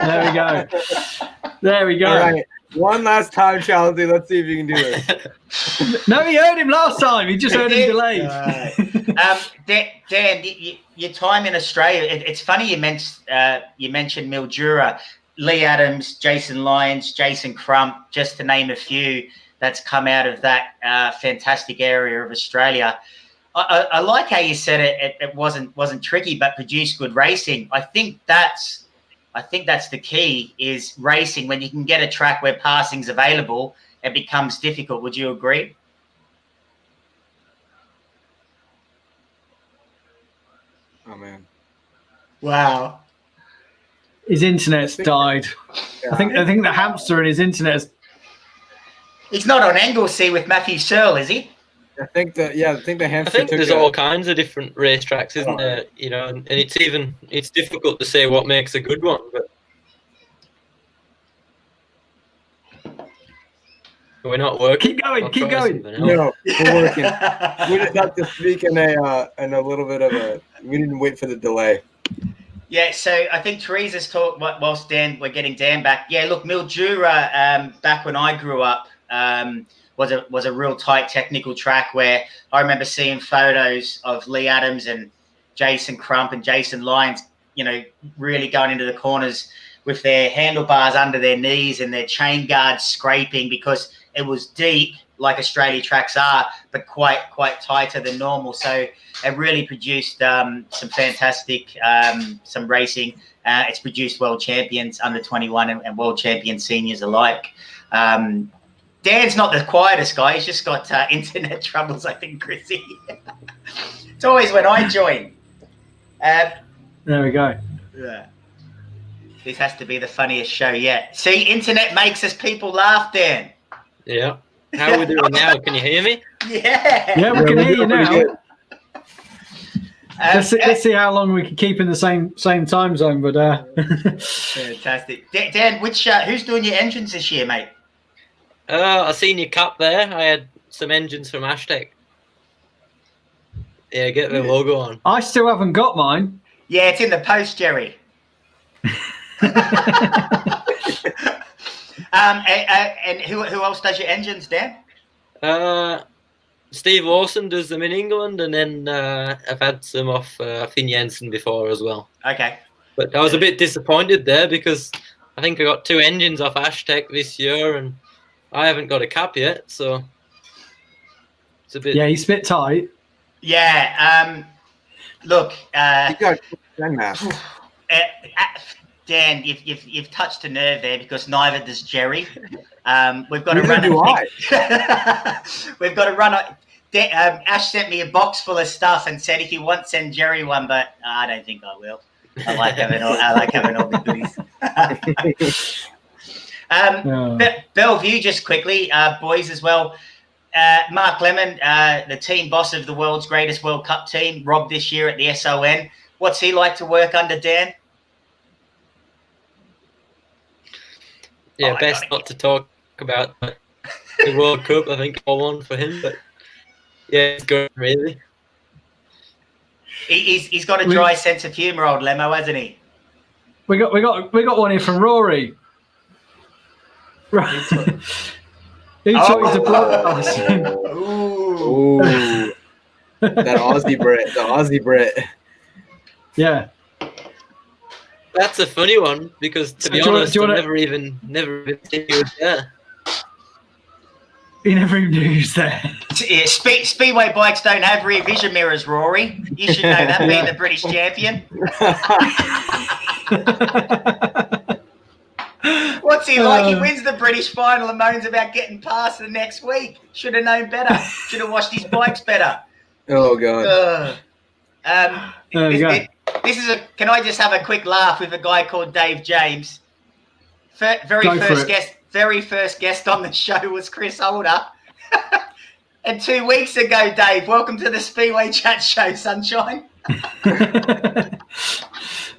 there we go. All right. One last time, Chelsea. Let's see if you can do it. No, he heard him last time. He just heard him delayed. Dan, your time in Australia. It's funny you mentioned Mildura, Lee Adams, Jason Lyons, Jason Crump, just to name a few that's come out of that fantastic area of Australia. I like how you said it wasn't tricky, but produced good racing. I think that's the key, is racing. When you can get a track where passing's available, it becomes difficult. Would you agree? Oh man! Wow. His internet's died. Yeah. I think the hamster in his internet is. He's not on Anglesey with Matthew Searle, is he? I think the hamster. I think there's all kinds of different racetracks, isn't there? You know, and it's difficult to say what makes a good one, but we're not working. Keep going. No, we're working. We just have to speak in a little bit of a. We didn't wait for the delay. Yeah, so I think Teresa's talked whilst we're getting Dan back. Yeah, look, Mildura, back when I grew up, was a real tight technical track where I remember seeing photos of Lee Adams and Jason Crump and Jason Lyons, you know, really going into the corners with their handlebars under their knees and their chain guards scraping, because it was deep, like Australia tracks are, but quite tighter than normal. So it really produced some fantastic some racing. It's produced world champions under 21 and world champion seniors alike. Dan's not the quietest guy. He's just got internet troubles, I think, Chrissy. It's always when I join. There we go. Yeah. This has to be the funniest show yet. See, internet makes us people laugh, Dan. Yeah. How are we doing now? Can you hear me? Yeah. Yeah, we can hear you now. Let's see how long we can keep in the same time zone. But fantastic, Dan. Who's doing your engines this year, mate? I seen your cup there. I had some engines from Hashtag. Yeah, get the logo on. I still haven't got mine. Yeah, it's in the post, Jerry. And who else does your engines, Dan? Steve Lawson does them in England, and then I've had some off Finn Jensen before as well. Okay. But I was a bit disappointed there because I think I got 2 engines off Ashtec this year, and I haven't got a cap yet, so it's a bit. Yeah, he's a bit tight. Yeah. Look, You got mass. Dan, you've touched a nerve there because neither does Jerry. We've got to Neither run. do I. We've got to run. Ash sent me a box full of stuff and said if you want, send Jerry one, but I don't think I will. I like having all the goodies. Bellevue, just quickly, boys as well. Mark Lemon, the team boss of the world's greatest World Cup team, robbed this year at the SON. What's he like to work under, Dan? Yeah, best not to talk about the World Cup. I think I won for him, but yeah, it's good, really. He's got a dry sense of humour, old Lemo, hasn't he? We got one here from Rory. Right. He took to broadcasting. Ooh. That Aussie Brit. Yeah. That's a funny one because, to be honest, I never even seen you there. He never even knew he was there. Yeah, Speedway bikes don't have rear vision mirrors, Rory. You should know that, being the British champion. What's he like? He wins the British final and moans about getting past the next week. Should have known better. Should have washed his bikes better. Oh, God. This is can I just have a quick laugh with a guy called Dave James? Very first guest on the show was Chris Holder. And 2 weeks ago, Dave, welcome to the Speedway Chat Show, sunshine.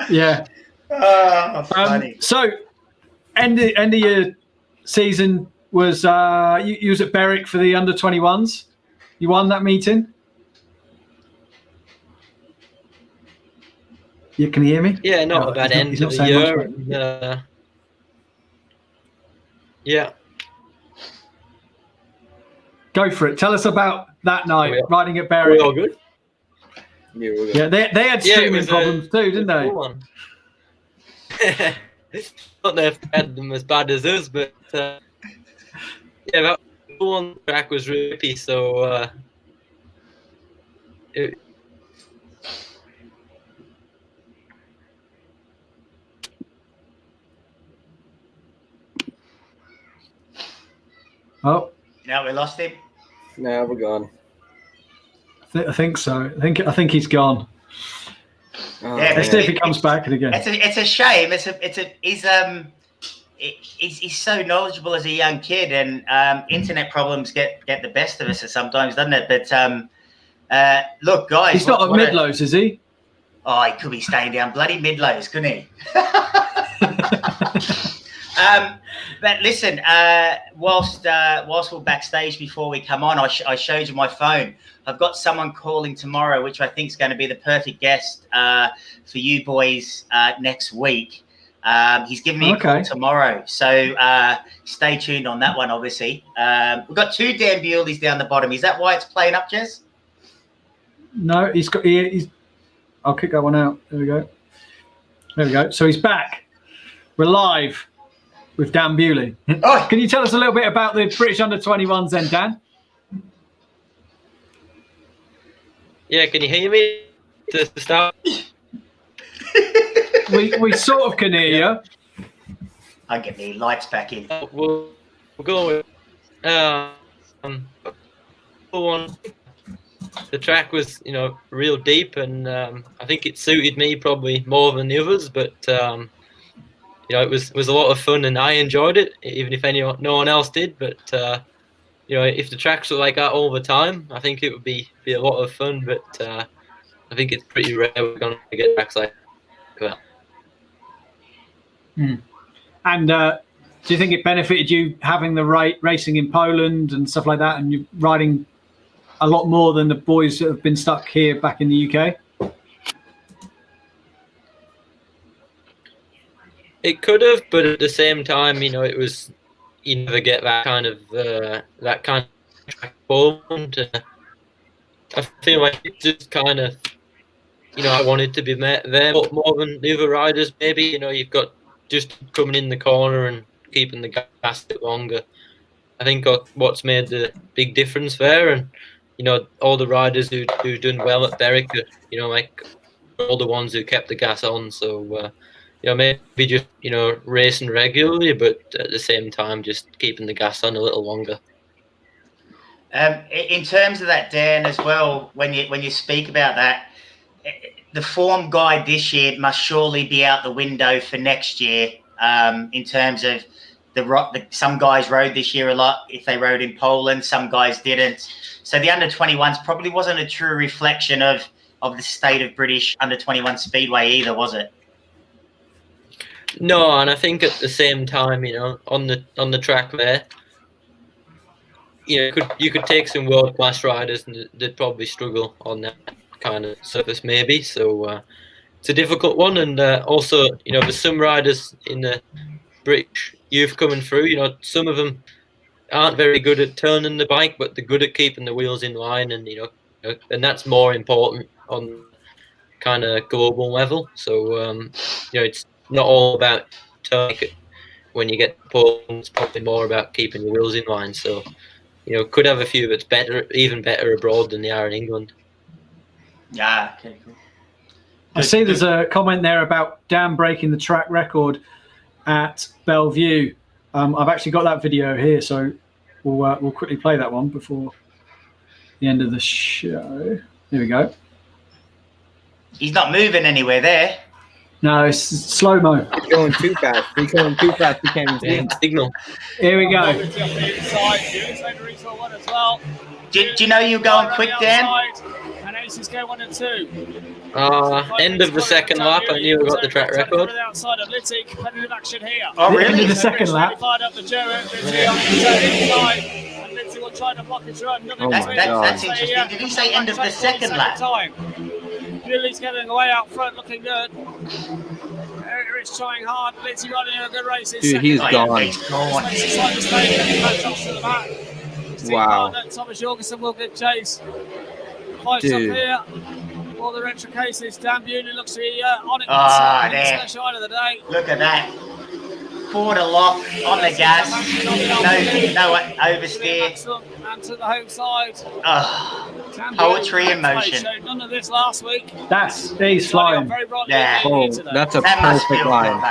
Yeah. Oh, funny. So, end of your season was you was at Berwick for the under-21s. You won that meeting. Yeah, can you hear me? Yeah, not a bad end of the year. Yeah. Go for it. Tell us about that night riding at Berwick. We're all good. Yeah, they had streaming problems too, didn't they? I don't know if they had them as bad as us, but yeah, that one track was rippy, so Oh. Now we lost him. No, we're gone. I think so. I think he's gone. Oh, yeah, let's see if he comes back again. It's a shame. He's so knowledgeable as a young kid, and internet problems get the best of us sometimes, doesn't it? But look, guys, he's not at Midlows, is he? Oh, he could be staying down bloody Midlows, couldn't he? But listen, whilst we're backstage before we come on, I showed you my phone. I've got someone calling tomorrow, which I think is going to be the perfect guest for you boys next week. He's giving me a call tomorrow, so stay tuned on that one, obviously. We've got 2 Dan Bewleys down the bottom. Is that why it's playing up, Jez? No, he's I'll kick that one out. There we go. So he's back. We're live with Dan Bewley. Oh. Can you tell us a little bit about the British under-21s then, Dan? Yeah, can you hear me to start? we sort of can hear you. I'll get the lights back in. We'll go with one. The track was, real deep, and I think it suited me probably more than the others. But it was a lot of fun, and I enjoyed it, even if no one else did. But if the tracks were like that all the time, I think it would be a lot of fun. But I think it's pretty rare we're going to get tracks like that. And do you think it benefited you having the racing in Poland and stuff like that, and you riding a lot more than the boys that have been stuck here back in the UK? It could have, but at the same time, it was, you never get that kind of track Poland. I feel like it just kind of I wanted to be there more than the other riders. Maybe you've got just coming in the corner and keeping the gas a bit longer. I think what's made the big difference there, and all the riders who done well at Berwick, like all the ones who kept the gas on. So maybe just racing regularly, but at the same time just keeping the gas on a little longer. In terms of that, Dan, as well, when you speak about that, the form guide this year must surely be out the window for next year. In terms of some guys rode this year a lot if they rode in Poland, some guys didn't. So the under-21s probably wasn't a true reflection of the state of British under-21 Speedway either, was it? No, and I think at the same time, on the track there, you could take some world-class riders and they'd probably struggle on that kind of surface maybe. So it's a difficult one, and also there's some riders in the British youth coming through. Some of them aren't very good at turning the bike, but they're good at keeping the wheels in line, and and that's more important on kind of global level. So it's not all about turning when you get pulled. It's probably more about keeping your wheels in line. So could have a few that's even better abroad than they are in England. Yeah. Okay. Cool. I see there's a comment there about Dan breaking the track record at Bellevue. I've actually got that video here, so we'll quickly play that one before the end of the show. Here we go. He's not moving anywhere there. No, it's slow-mo. He's going too fast. He's going too fast. He can't even see. Signal. Here we go. Do you know you're going quick, Dan? End of the second lap, I knew we got the track record. Oh, really? End of the second lap. That's interesting. Did he say end of the second lap? Bewley's getting away out front, looking good. Eric's trying hard. Lindsay running a good race. Dude, he's gone. Wow. Thomas Jorgensen will get chase. Fights up here. All the retro cases. Dan Bewley looks to be on it. There. Shine of the day. Look at that. Quarter lock on the gas. No oversteer. And to the home side. Poetry in motion. None of this last week. He's flying. Yeah. Oh, that's a perfect line.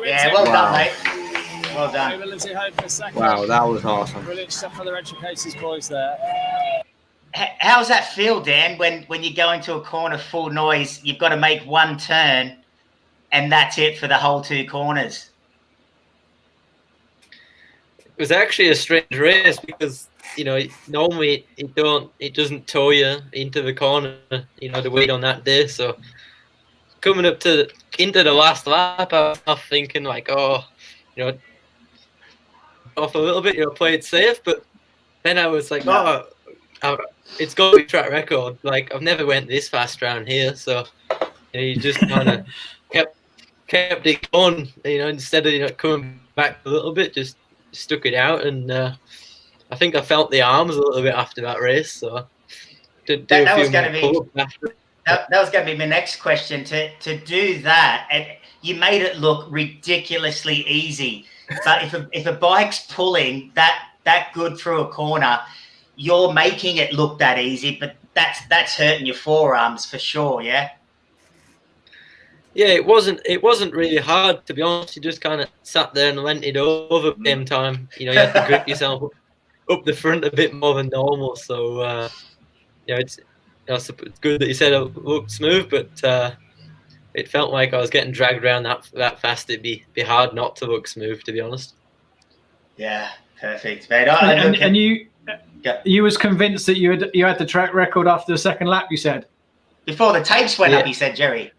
Yeah, well done, mate. Well done. Wow, that was awesome. Brilliant stuff for the retro cases boys there. How's that feel, Dan, when you go into a corner full noise, you've got to make one turn and that's it for the whole two corners? It was actually a strange race because normally it doesn't tow you into the corner, the weight on that day. So coming up into the last lap, I was thinking like, off a little bit, play it safe. But then I was like, it's got to be track record. Like I've never went this fast around here. So you just kind of kept it going. Instead of coming back a little bit, just stuck it out, and I think I felt the arms a little bit after that race. So that was going to be my next question. To do that, and you made it look ridiculously easy. But if a bike's pulling that good through a corner, you're making it look that easy. But that's hurting your forearms for sure. Yeah. Yeah, it wasn't really hard, to be honest. You just kind of sat there and lent it over at the same time. You had to grip yourself up the front a bit more than normal. So, it's good that you said it looked smooth, but it felt like I was getting dragged around that fast. It'd be hard not to look smooth, to be honest. Yeah, perfect, mate. And you was convinced that you had the track record after the second lap, you said? Before the tapes went up, he said, Jerry.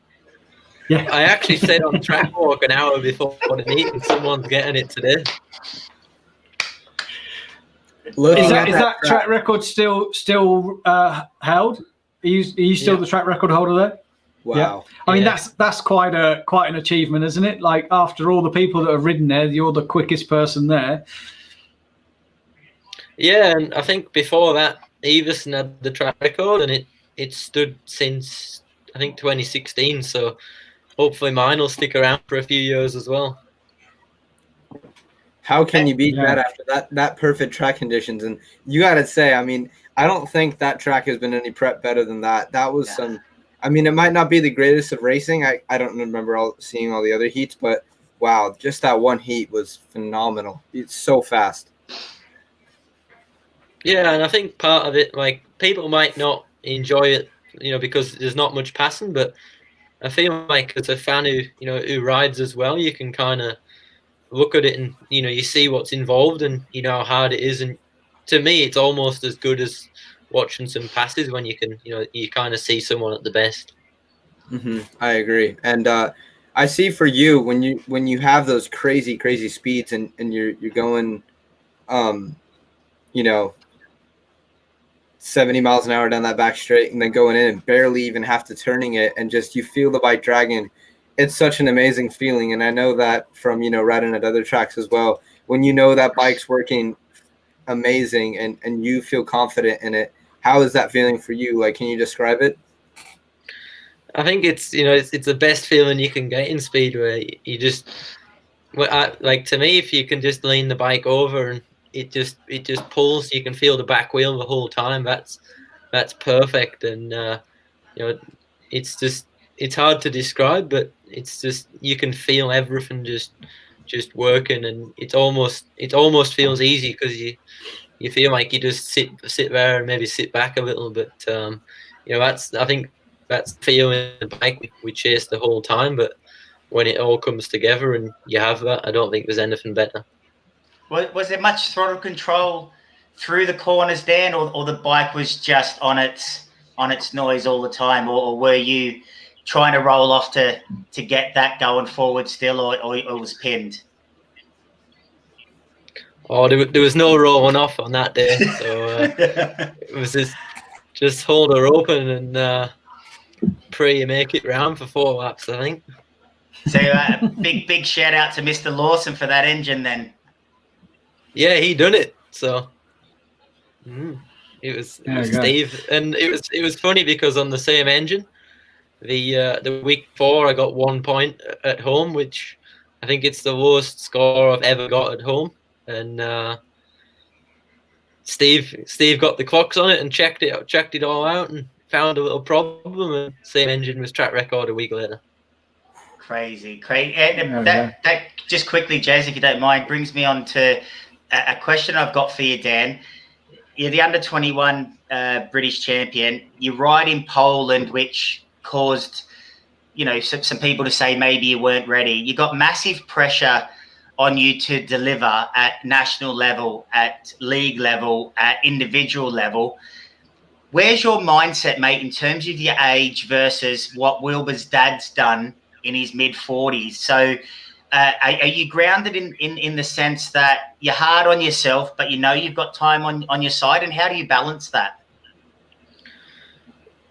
Yeah, I actually said on track walk an hour before the meeting, someone's getting it today. Is that track record still held? Are you still the track record holder there? Wow. Yeah. I mean, that's quite an achievement, isn't it? Like after all the people that have ridden there, you're the quickest person there. Yeah, and I think before that, Everson had the track record, and it stood since I think 2016. So hopefully mine will stick around for a few years as well. How can you beat that after that perfect track conditions? And you got to say, I mean, I don't think that track has been any prep better than that. That was some. I mean, it might not be the greatest of racing. I don't remember seeing all the other heats, but wow, just that one heat was phenomenal. It's so fast. Yeah, and I think part of it, like, people might not enjoy it, because there's not much passing, but I feel like as a fan who rides as well, you can kind of look at it and you see what's involved and how hard it is, and to me it's almost as good as watching some passes when you can you kind of see someone at the best. I agree, and I see for you when you have those crazy speeds and you're going 70 miles an hour down that back straight and then going in and barely even have to turning it, and just you feel the bike dragging. It's such an amazing feeling, and I know that from riding at other tracks as well. When that bike's working amazing and you feel confident in it, how is that feeling for you? Like, can you describe it? I think it's the best feeling you can get in Speedway. You just, like, to me, if you can just lean the bike over and it just pulls, you can feel the back wheel the whole time. That's perfect, and it's hard to describe, but it's just you can feel everything just working, and it almost feels easy because you feel like you just sit there and maybe sit back a little bit. I think that's feeling the bike we chased the whole time, but when it all comes together and you have that, I don't think there's anything better. Was there much throttle control through the corners, Dan, or the bike was just on its noise all the time, or were you trying to roll off to get that going forward still, or it was pinned? Oh, there was no rolling off on that day, so it was just hold her open and pray you make it round for 4 laps, I think. So big shout out to Mr. Lawson for that engine then. Yeah, he done it. So it was Steve, and it was funny because on the same engine, the week before I got 1 point at home, which I think it's the lowest score I've ever got at home, and Steve got the clocks on it and checked it all out and found a little problem, and same engine was track record a week later. Crazy. And that just quickly, Jez, if you don't mind, brings me on to a question I've got for you, Dan. You're the under 21 British champion. You ride in Poland, which caused some people to say maybe you weren't ready. You got massive pressure on you to deliver at national level, at league level, at individual level. Where's your mindset, mate, in terms of your age versus what Wilbur's dad's done in his mid-40s? So are you grounded in the sense that you're hard on yourself, but you've got time on your side, and how do you balance that?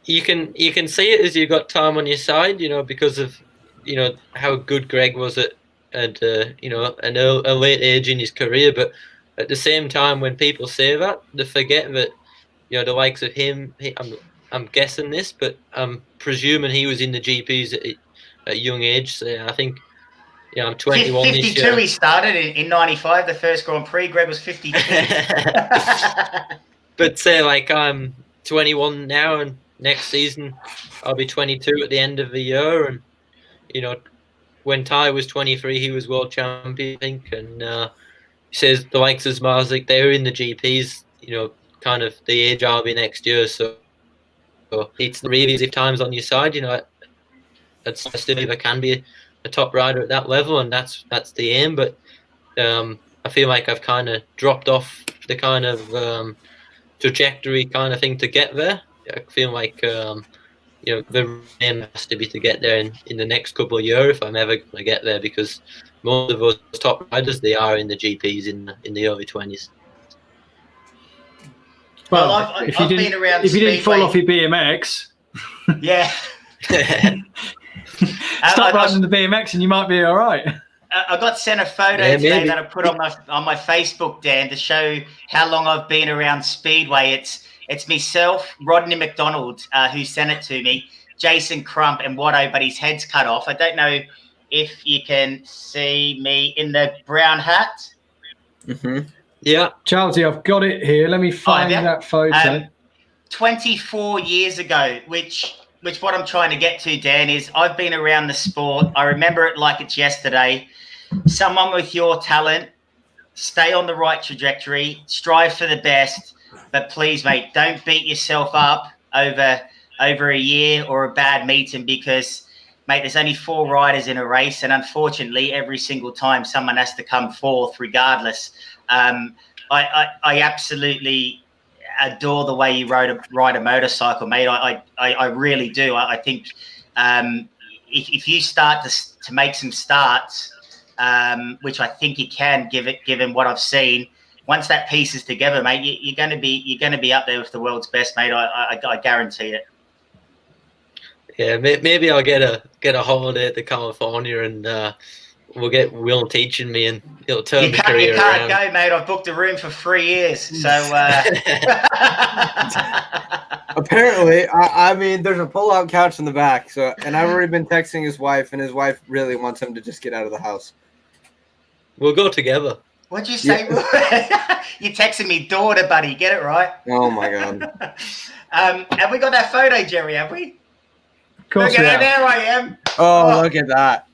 You can see it as you've got time on your side, because of how good Greg was at a late age in his career. But at the same time, when people say that, they forget that the likes of him. I'm guessing this, but I'm presuming he was in the GPs at a young age. So I think. Yeah, I'm 21 52 this year. He started in 95, the first Grand Prix. Greg was 52. But say, like, I'm 21 now, and next season I'll be 22 at the end of the year. And, when Ty was 23, he was world champion, I think. And he says the likes of Marzik, they were in the GPs, kind of the age I'll be next year. So it's really as if time's on your side, I still believe I can be a top rider at that level, and that's the aim. But I feel like I've kind of dropped off the kind of trajectory kind of thing to get there. I feel like the aim has to be to get there in the next couple of years if I'm ever going to get there, because most of those top riders, they are in the GPs in the early 20s. Well, I've been around. If you didn't fall off your BMX, yeah. Start riding the BMX and you might be all right. I got sent a photo today that I put on my Facebook, Dan, to show how long I've been around Speedway. It's myself, Rodney McDonald, who sent it to me. Jason Crump and Watto, but his head's cut off. I don't know if you can see me in the brown hat. Mm-hmm. Yeah, Charlie, I've got it here. Let me find that photo. 24 years ago, which what I'm trying to get to, Dan, is I've been around the sport. I remember it like it's yesterday. Someone with your talent, stay on the right trajectory, strive for the best, but please, mate, don't beat yourself up over a year or a bad meeting, because, mate, there's only 4 riders in a race, and unfortunately, every single time someone has to come fourth regardless. I absolutely adore the way you ride a motorcycle, mate. I really do. I think if you start to make some starts, which I think you can, given what I've seen, once that piece is together, mate, you're going to be up there with the world's best, mate. I guarantee it. Yeah, maybe I'll get a holiday to California, and we'll get Will teaching me, and he'll turn the career around. You can't go, mate. I've booked a room for 3 years, so. Apparently, I mean, there's a pull-out couch in the back. So, and I've already been texting his wife, and his wife really wants him to just get out of the house. We'll go together. What'd you say? Yeah. You're texting me daughter, buddy. Get it right. Oh my God. Have we got that photo, Jerry? Have we? Of course, look at there I am. Oh, look at that.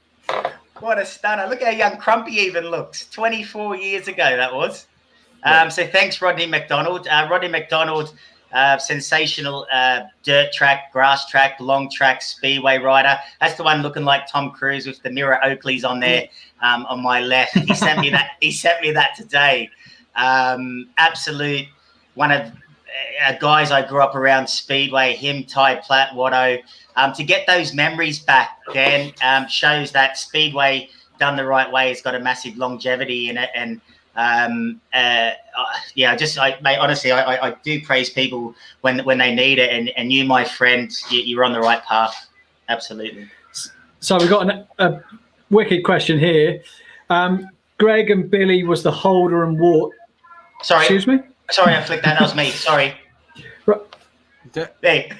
What a stunner. Look how young Crumpy even looks. 24 years ago, that was. So thanks, Rodney McDonald. Rodney McDonald, sensational dirt track, grass track, long track, speedway rider. That's the one looking like Tom Cruise with the mirror Oakleys on there on my left. He sent me that. He sent me that today. Absolute one of guys I grew up around Speedway. Him, Ty Platt, Watto. To get those memories back, Dan, shows that Speedway done the right way has got a massive longevity in it. And mate, honestly, I do praise people when they need it. And you, my friend, you're on the right path. Absolutely. So we've got a wicked question here. Greg and Billy was the Holder and Wart. Sorry. Excuse me? Sorry, I flicked that. That was me. Sorry. Right. Hey.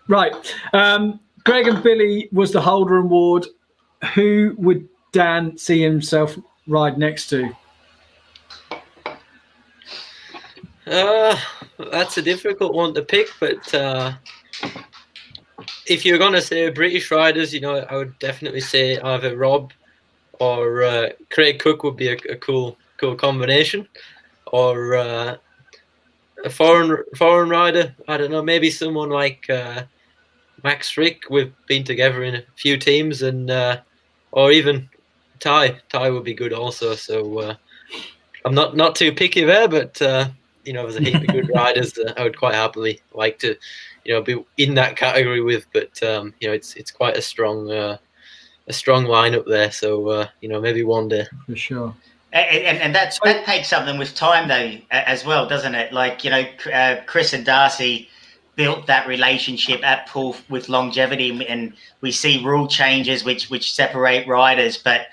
Right. Greg and Billy was the Holder and Ward. Who would Dan see himself ride next to? That's a difficult one to pick, but if you're going to say British riders, I would definitely say either Rob or Craig Cook would be a cool combination, or a foreign rider. I don't know, maybe someone like Max Frick. We've been together in a few teams, and or even Ty would be good also. So I'm not too picky there, but there's a heap of good riders that I would quite happily like to be in that category with. But it's quite a strong lineup there. So maybe one day for sure. And that takes something with time, though, as well, doesn't it? Like, Chris and Darcy built that relationship at Poole with longevity, and we see rule changes which separate riders. But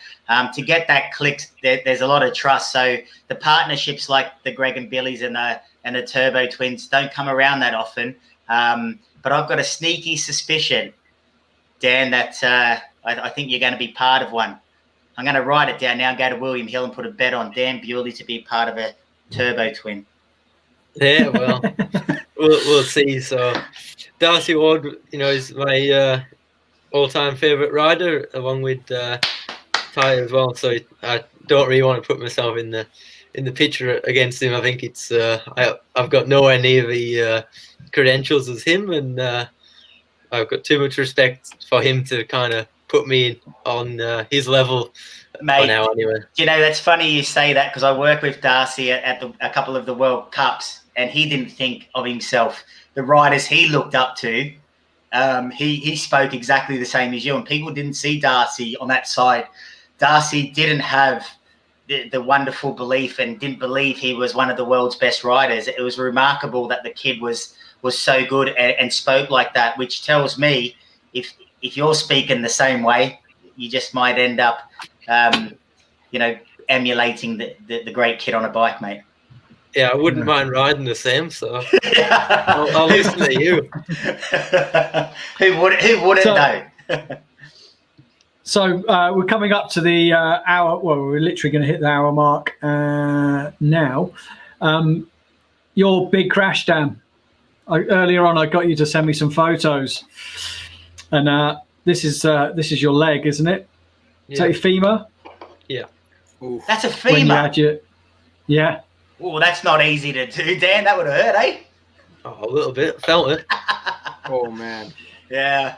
to get that click, there's a lot of trust. So the partnerships like the Greg and Billy's and the Turbo Twins don't come around that often. But I've got a sneaky suspicion, Dan, that I think you're going to be part of one. I'm going to write it down now and go to William Hill and put a bet on Dan Bewley to be part of a Turbo Twin. Yeah, well, we'll see. So Darcy Ward, is my all-time favourite rider, along with Ty as well. So I don't really want to put myself in the picture against him. I think it's I've got nowhere near the credentials as him, and I've got too much respect for him to kind of put me on his level. Mate, now anyway. That's funny you say that, because I work with Darcy at a couple of the World Cups, and he didn't think of himself. The riders he looked up to, he spoke exactly the same as you, and people didn't see Darcy on that side. Darcy didn't have the wonderful belief and didn't believe he was one of the world's best riders. It was remarkable that the kid was so good and spoke like that, which tells me if you're speaking the same way, you just might end up, emulating the great kid on a bike, mate. Yeah, I wouldn't mind riding the same, so I'll listen to you. Who wouldn't know? So we're coming up to the hour. Well, we're literally going to hit the hour mark now. Your big crash, Dan. Earlier on, I got you to send me some photos, and this is your leg, isn't it? Yeah. Is that your femur? Yeah. Oof. That's a When you femur. had your, yeah. Oh, that's not easy to do, Dan. That would have hurt, eh? Oh, a little bit. Felt it. Oh man. Yeah.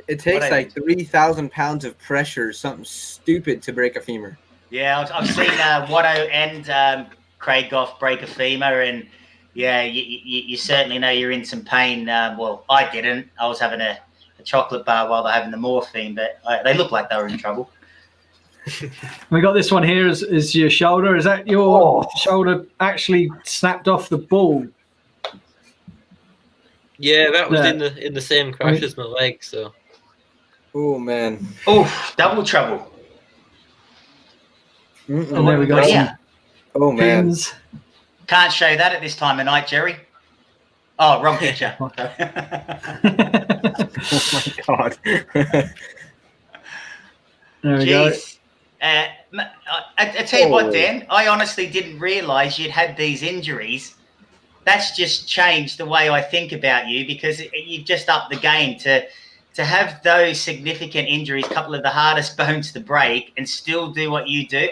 It takes like 3,000 pounds of pressure, something stupid, to break a femur. Yeah, I've seen Watto and Craig Goff break a femur, and yeah, you certainly know you're in some pain. Well, I didn't. I was having a chocolate bar while they're having the morphine, but they looked like they were in trouble. We got this one here is your shoulder. Is that your shoulder actually snapped off the ball? Yeah, that was in the same crash as my leg. So. Oh man. Oh, double trouble. And there we go. Yeah. Oh man. Pins. Can't show that at this time of night, Jerry. Oh, wrong picture. Oh my god. There we go. I tell you what, Dan, I honestly didn't realise you'd had these injuries. That's just changed the way I think about you, because you've just upped the game to have those significant injuries, a couple of the hardest bones to break, and still do what you do.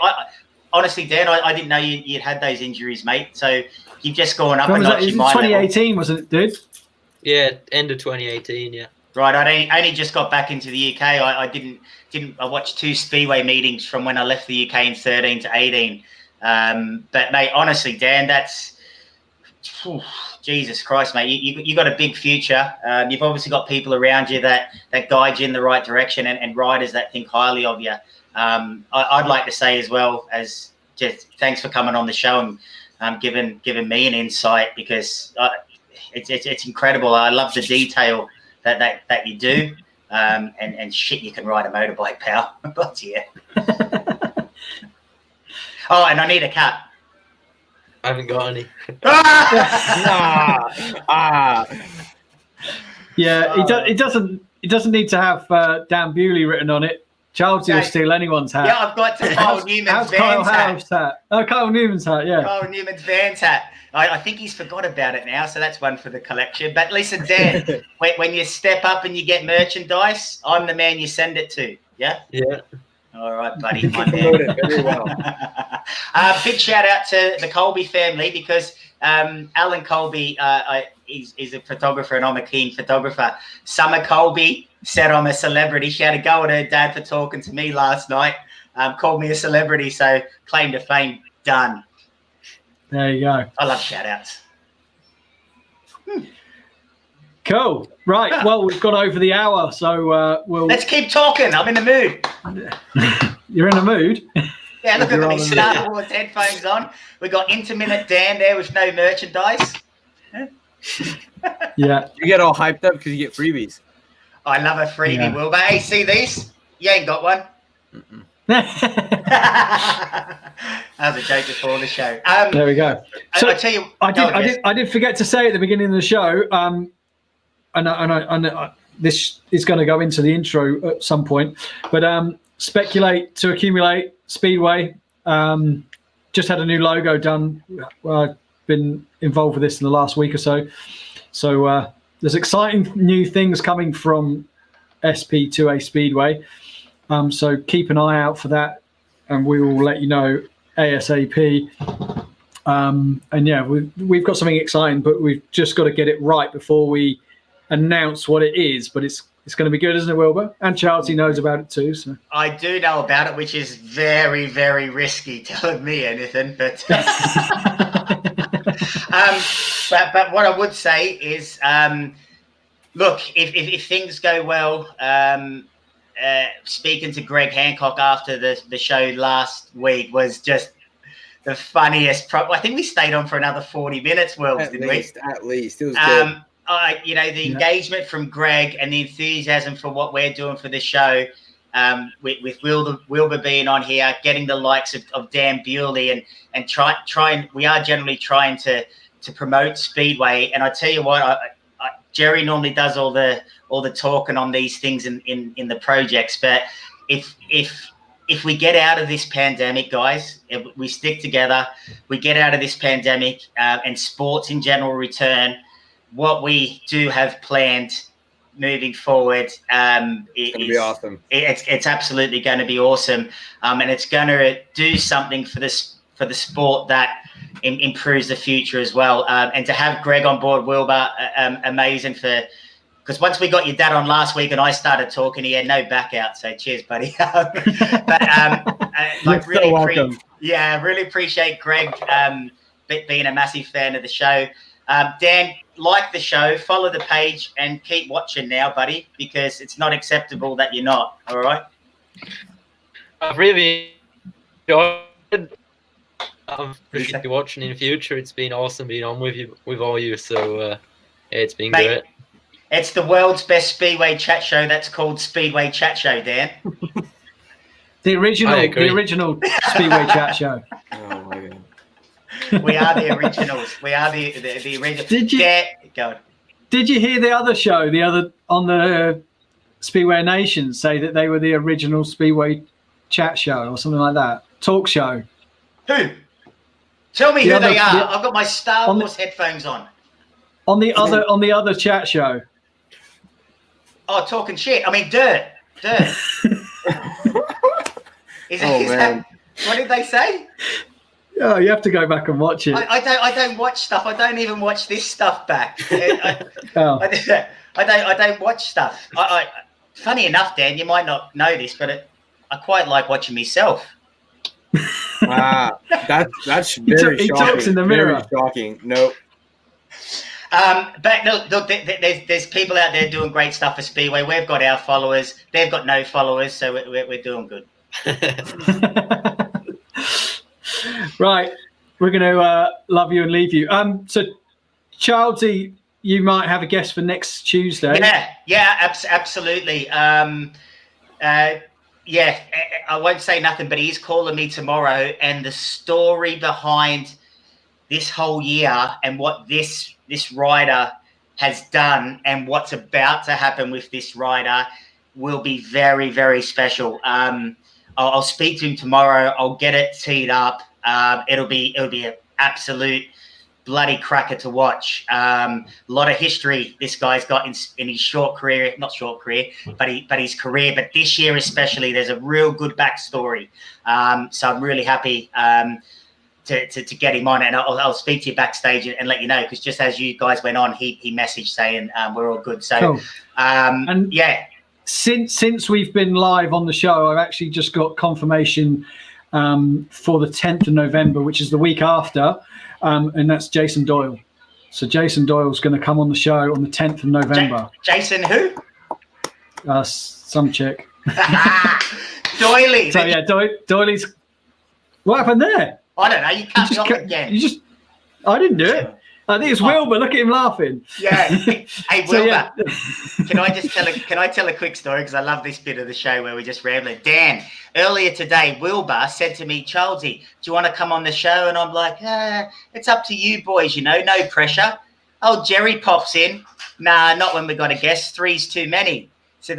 Honestly, Dan, I didn't know you'd had those injuries, mate. So you've just gone up a notch in my 2018, wasn't it, dude? Yeah, end of 2018, yeah. Right, I only just got back into the UK. I watched 2 Speedway meetings from when I left the UK in 13 to 18. But mate, honestly, Dan, that's Jesus Christ, mate. You got a big future. You've obviously got people around you that guide you in the right direction, and riders that think highly of you. I'd like to say as well as just thanks for coming on the show and giving me an insight, because it's incredible. I love the detail that you do, and shit, you can ride a motorbike, pal. But yeah. Oh, and I need a cut. I haven't got any. Yeah, it doesn't need to have Dan Bewley written on it. Charlesy will steal anyone's hat. Yeah, I've got Kyle Newman's Vans hat. Oh, Kyle Newman's hat, yeah. Kyle Newman's Vans hat. I think he's forgot about it now, so that's one for the collection. But listen, Dan, when you step up and you get merchandise, I'm the man you send it to. Yeah? Yeah. All right, buddy. My man. Very well. Big shout out to the Colby family, because Alan Colby is a photographer, and I'm a keen photographer. Summer Colby said I'm a celebrity. She had a go at her dad for talking to me last night. Called me a celebrity, so claim to fame done. There you go. I love shout outs. Cool. Right. Well, we've gone over the hour, so let's keep talking. I'm in the mood. You're in the mood? Yeah, look at me, Star Wars headphones on. We got Intermittent Dan there with no merchandise. Yeah. You get all hyped up because you get freebies. I love a freebie, Wilbur. Hey, see these? You ain't got one. That was a joke before the show. There we go. So I tell you, I did forget to say at the beginning of the show, and this is going to go into the intro at some point, but Speculate to Accumulate Speedway just had a new logo done. I've been involved with this in the last week or so. So there's exciting new things coming from SP2A Speedway. So keep an eye out for that, and we will let you know ASAP. And yeah, we've got something exciting, but we've just got to get it right before we announce what it is. But it's going to be good, isn't it, Wilbur? And Charlesy knows about it too. So I do know about it, which is very, very risky telling me anything. But but what I would say is, look, if things go well, speaking to Greg Hancock after the show last week was just the funniest. I think we stayed on for another 40 minutes, didn't we? At least. It was good. The engagement from Greg and the enthusiasm for what we're doing for the show, with Wilbur being on here, getting the likes of Dan Bewley, and we are generally trying to promote Speedway. And I tell you what, Jerry normally does all the talking on these things in the projects. But if we get out of this pandemic, guys, if we stick together, we get out of this pandemic, and sports in general return, what we do have planned moving forward, it's going to be awesome. It's absolutely going to be awesome, and it's going to do something for the sport that improves the future as well. And to have Greg on board, Wilbur, amazing because once we got your dad on last week and I started talking, he had no back out. So cheers, buddy. Really appreciate Greg being a massive fan of the show. Dan, like the show, follow the page and keep watching now, buddy, because it's not acceptable that you're not. All right. I've really enjoyed it. I'm going to be watching in the future. It's been awesome being on with all you. So it's been great. It's the world's best Speedway chat show. That's called Speedway Chat Show, Dan. The original Speedway chat show. Oh my God. We are the originals. We are the original. Did you hear the other show, on the Speedway Nation, say that they were the original Speedway chat show or something like that? Talk show. Who? Tell me who they are. I've got my Star Wars headphones on. On the other chat show. Oh, talking shit. I mean, dirt. What did they say? Oh, you have to go back and watch it. I don't watch stuff. I don't even watch this stuff back. I don't watch stuff. Funny enough, Dan, you might not know this, but I quite like watching myself. That's very shocking. He talks in the mirror. Very shocking. Nope. But look, there's people out there doing great stuff for Speedway. We've got our followers. They've got no followers, so we're doing good. Right, we're going to love you and leave you. So, Childsy, you might have a guest for next Tuesday. Yeah, absolutely. I won't say nothing, but he's calling me tomorrow, and the story behind this whole year and what this rider has done and what's about to happen with this rider will be very, very special. I'll speak to him tomorrow. I'll get it teed up. It'll be an absolute bloody cracker to watch. A lot of history this guy's got in his short career, not short career, but his career. But this year especially, there's a real good backstory. So I'm really happy to get him on, and I'll speak to you backstage and let you know, because just as you guys went on, he messaged saying we're all good. So cool. Since we've been live on the show, I've actually just got confirmation for the 10th of November, which is the week after, and that's Jason Doyle. So Jason Doyle's going to come on the show on the 10th of November. Jason who? Some chick. Doyley. So yeah, Doyley's. What happened there? I don't know. You cut me off again. I didn't do it. I think it's Wilbur. Look at him laughing. Yeah. Hey, Wilbur. Can I tell a quick story? Because I love this bit of the show where we're just rambling. Dan, earlier today, Wilbur said to me, Childsy, do you want to come on the show? And I'm like, it's up to you boys, no pressure. Oh, Jerry pops in. Nah, not when we got a guest. 3's too many. So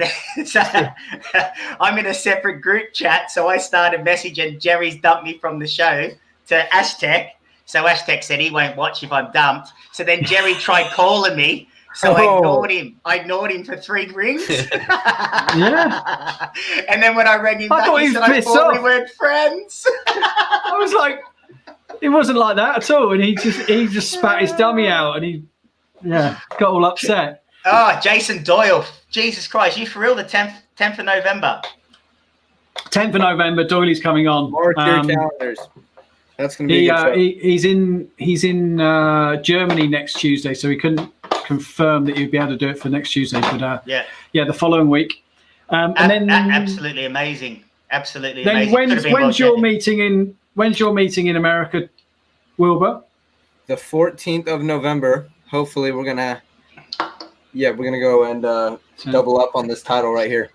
I'm in a separate group chat. So I started messaging. Jerry's dumped me from the show to Aztec. So Aztec said he won't watch if I'm dumped. So then Jerry tried calling me. So I ignored him for 3 rings. Yeah. And then when I rang him back, he said, I thought we weren't friends. I was like, it wasn't like that at all. And he just spat his dummy out and he got all upset. Oh, Jason Doyle. Jesus Christ. You for real? The 10th of November. 10th of November, Doyley's coming on. Mark your calendars. That's going to be he's in Germany next Tuesday, so he couldn't confirm that he'd be able to do it for next Tuesday. But the following week. And then absolutely amazing. Absolutely then amazing. When's your meeting in America, Wilbur? The 14th of November. Hopefully we're gonna go and double up on this title right here.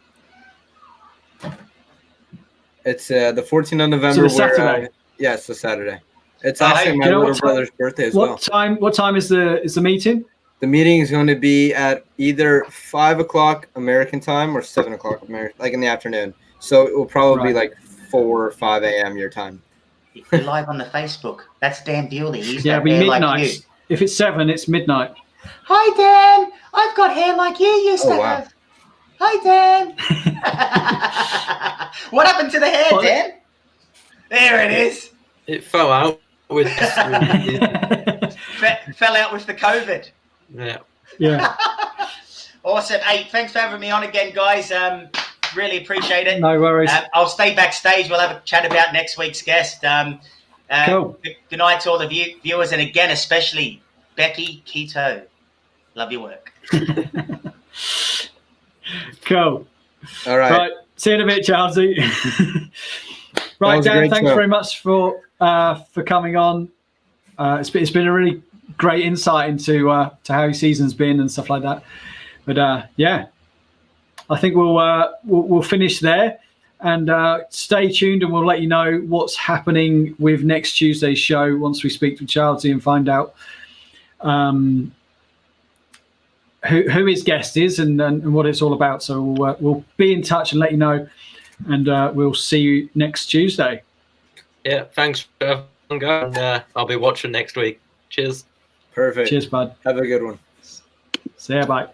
It's the 14th of November. So the Saturday. Yes, the Saturday. It's Oh, actually hey, my do you know little what brother's birthday as well. What time is the meeting? The meeting is going to be at either 5 o'clock American time or 7 o'clock American, like in the afternoon. So it will probably be like 4 or 5 a.m. your time. You're live on the Facebook. That's Dan Bewley. He's Yeah, got it'll be hair midnight. like you. If it's 7, it's midnight. Hi, Dan. I've got hair like you used to wow. have. Hi, Dan. What happened to the hair, Well, Dan? There it is. It fell out with Fell out with the COVID. Yeah. Awesome. Hey, thanks for having me on again, guys. Really appreciate it. No worries. I'll stay backstage. We'll have a chat about next week's guest. Cool. Good night to all the viewers, and again, especially Becky Keto. Love your work. Cool. All right. Right. See you in a bit, Charlesy. Right, Dan, thanks very much for coming on. It's been a really great insight into to how your season's been and stuff like that. But yeah, I think we'll finish there, and stay tuned, and we'll let you know what's happening with next Tuesday's show once we speak to Charlesy and find out who his guest is and what it's all about. So we'll be in touch and let you know, and we'll see you next Tuesday. Yeah, thanks for having me, and I'll be watching next week. Cheers. Perfect. Cheers, bud. Have a good one. See ya, bye.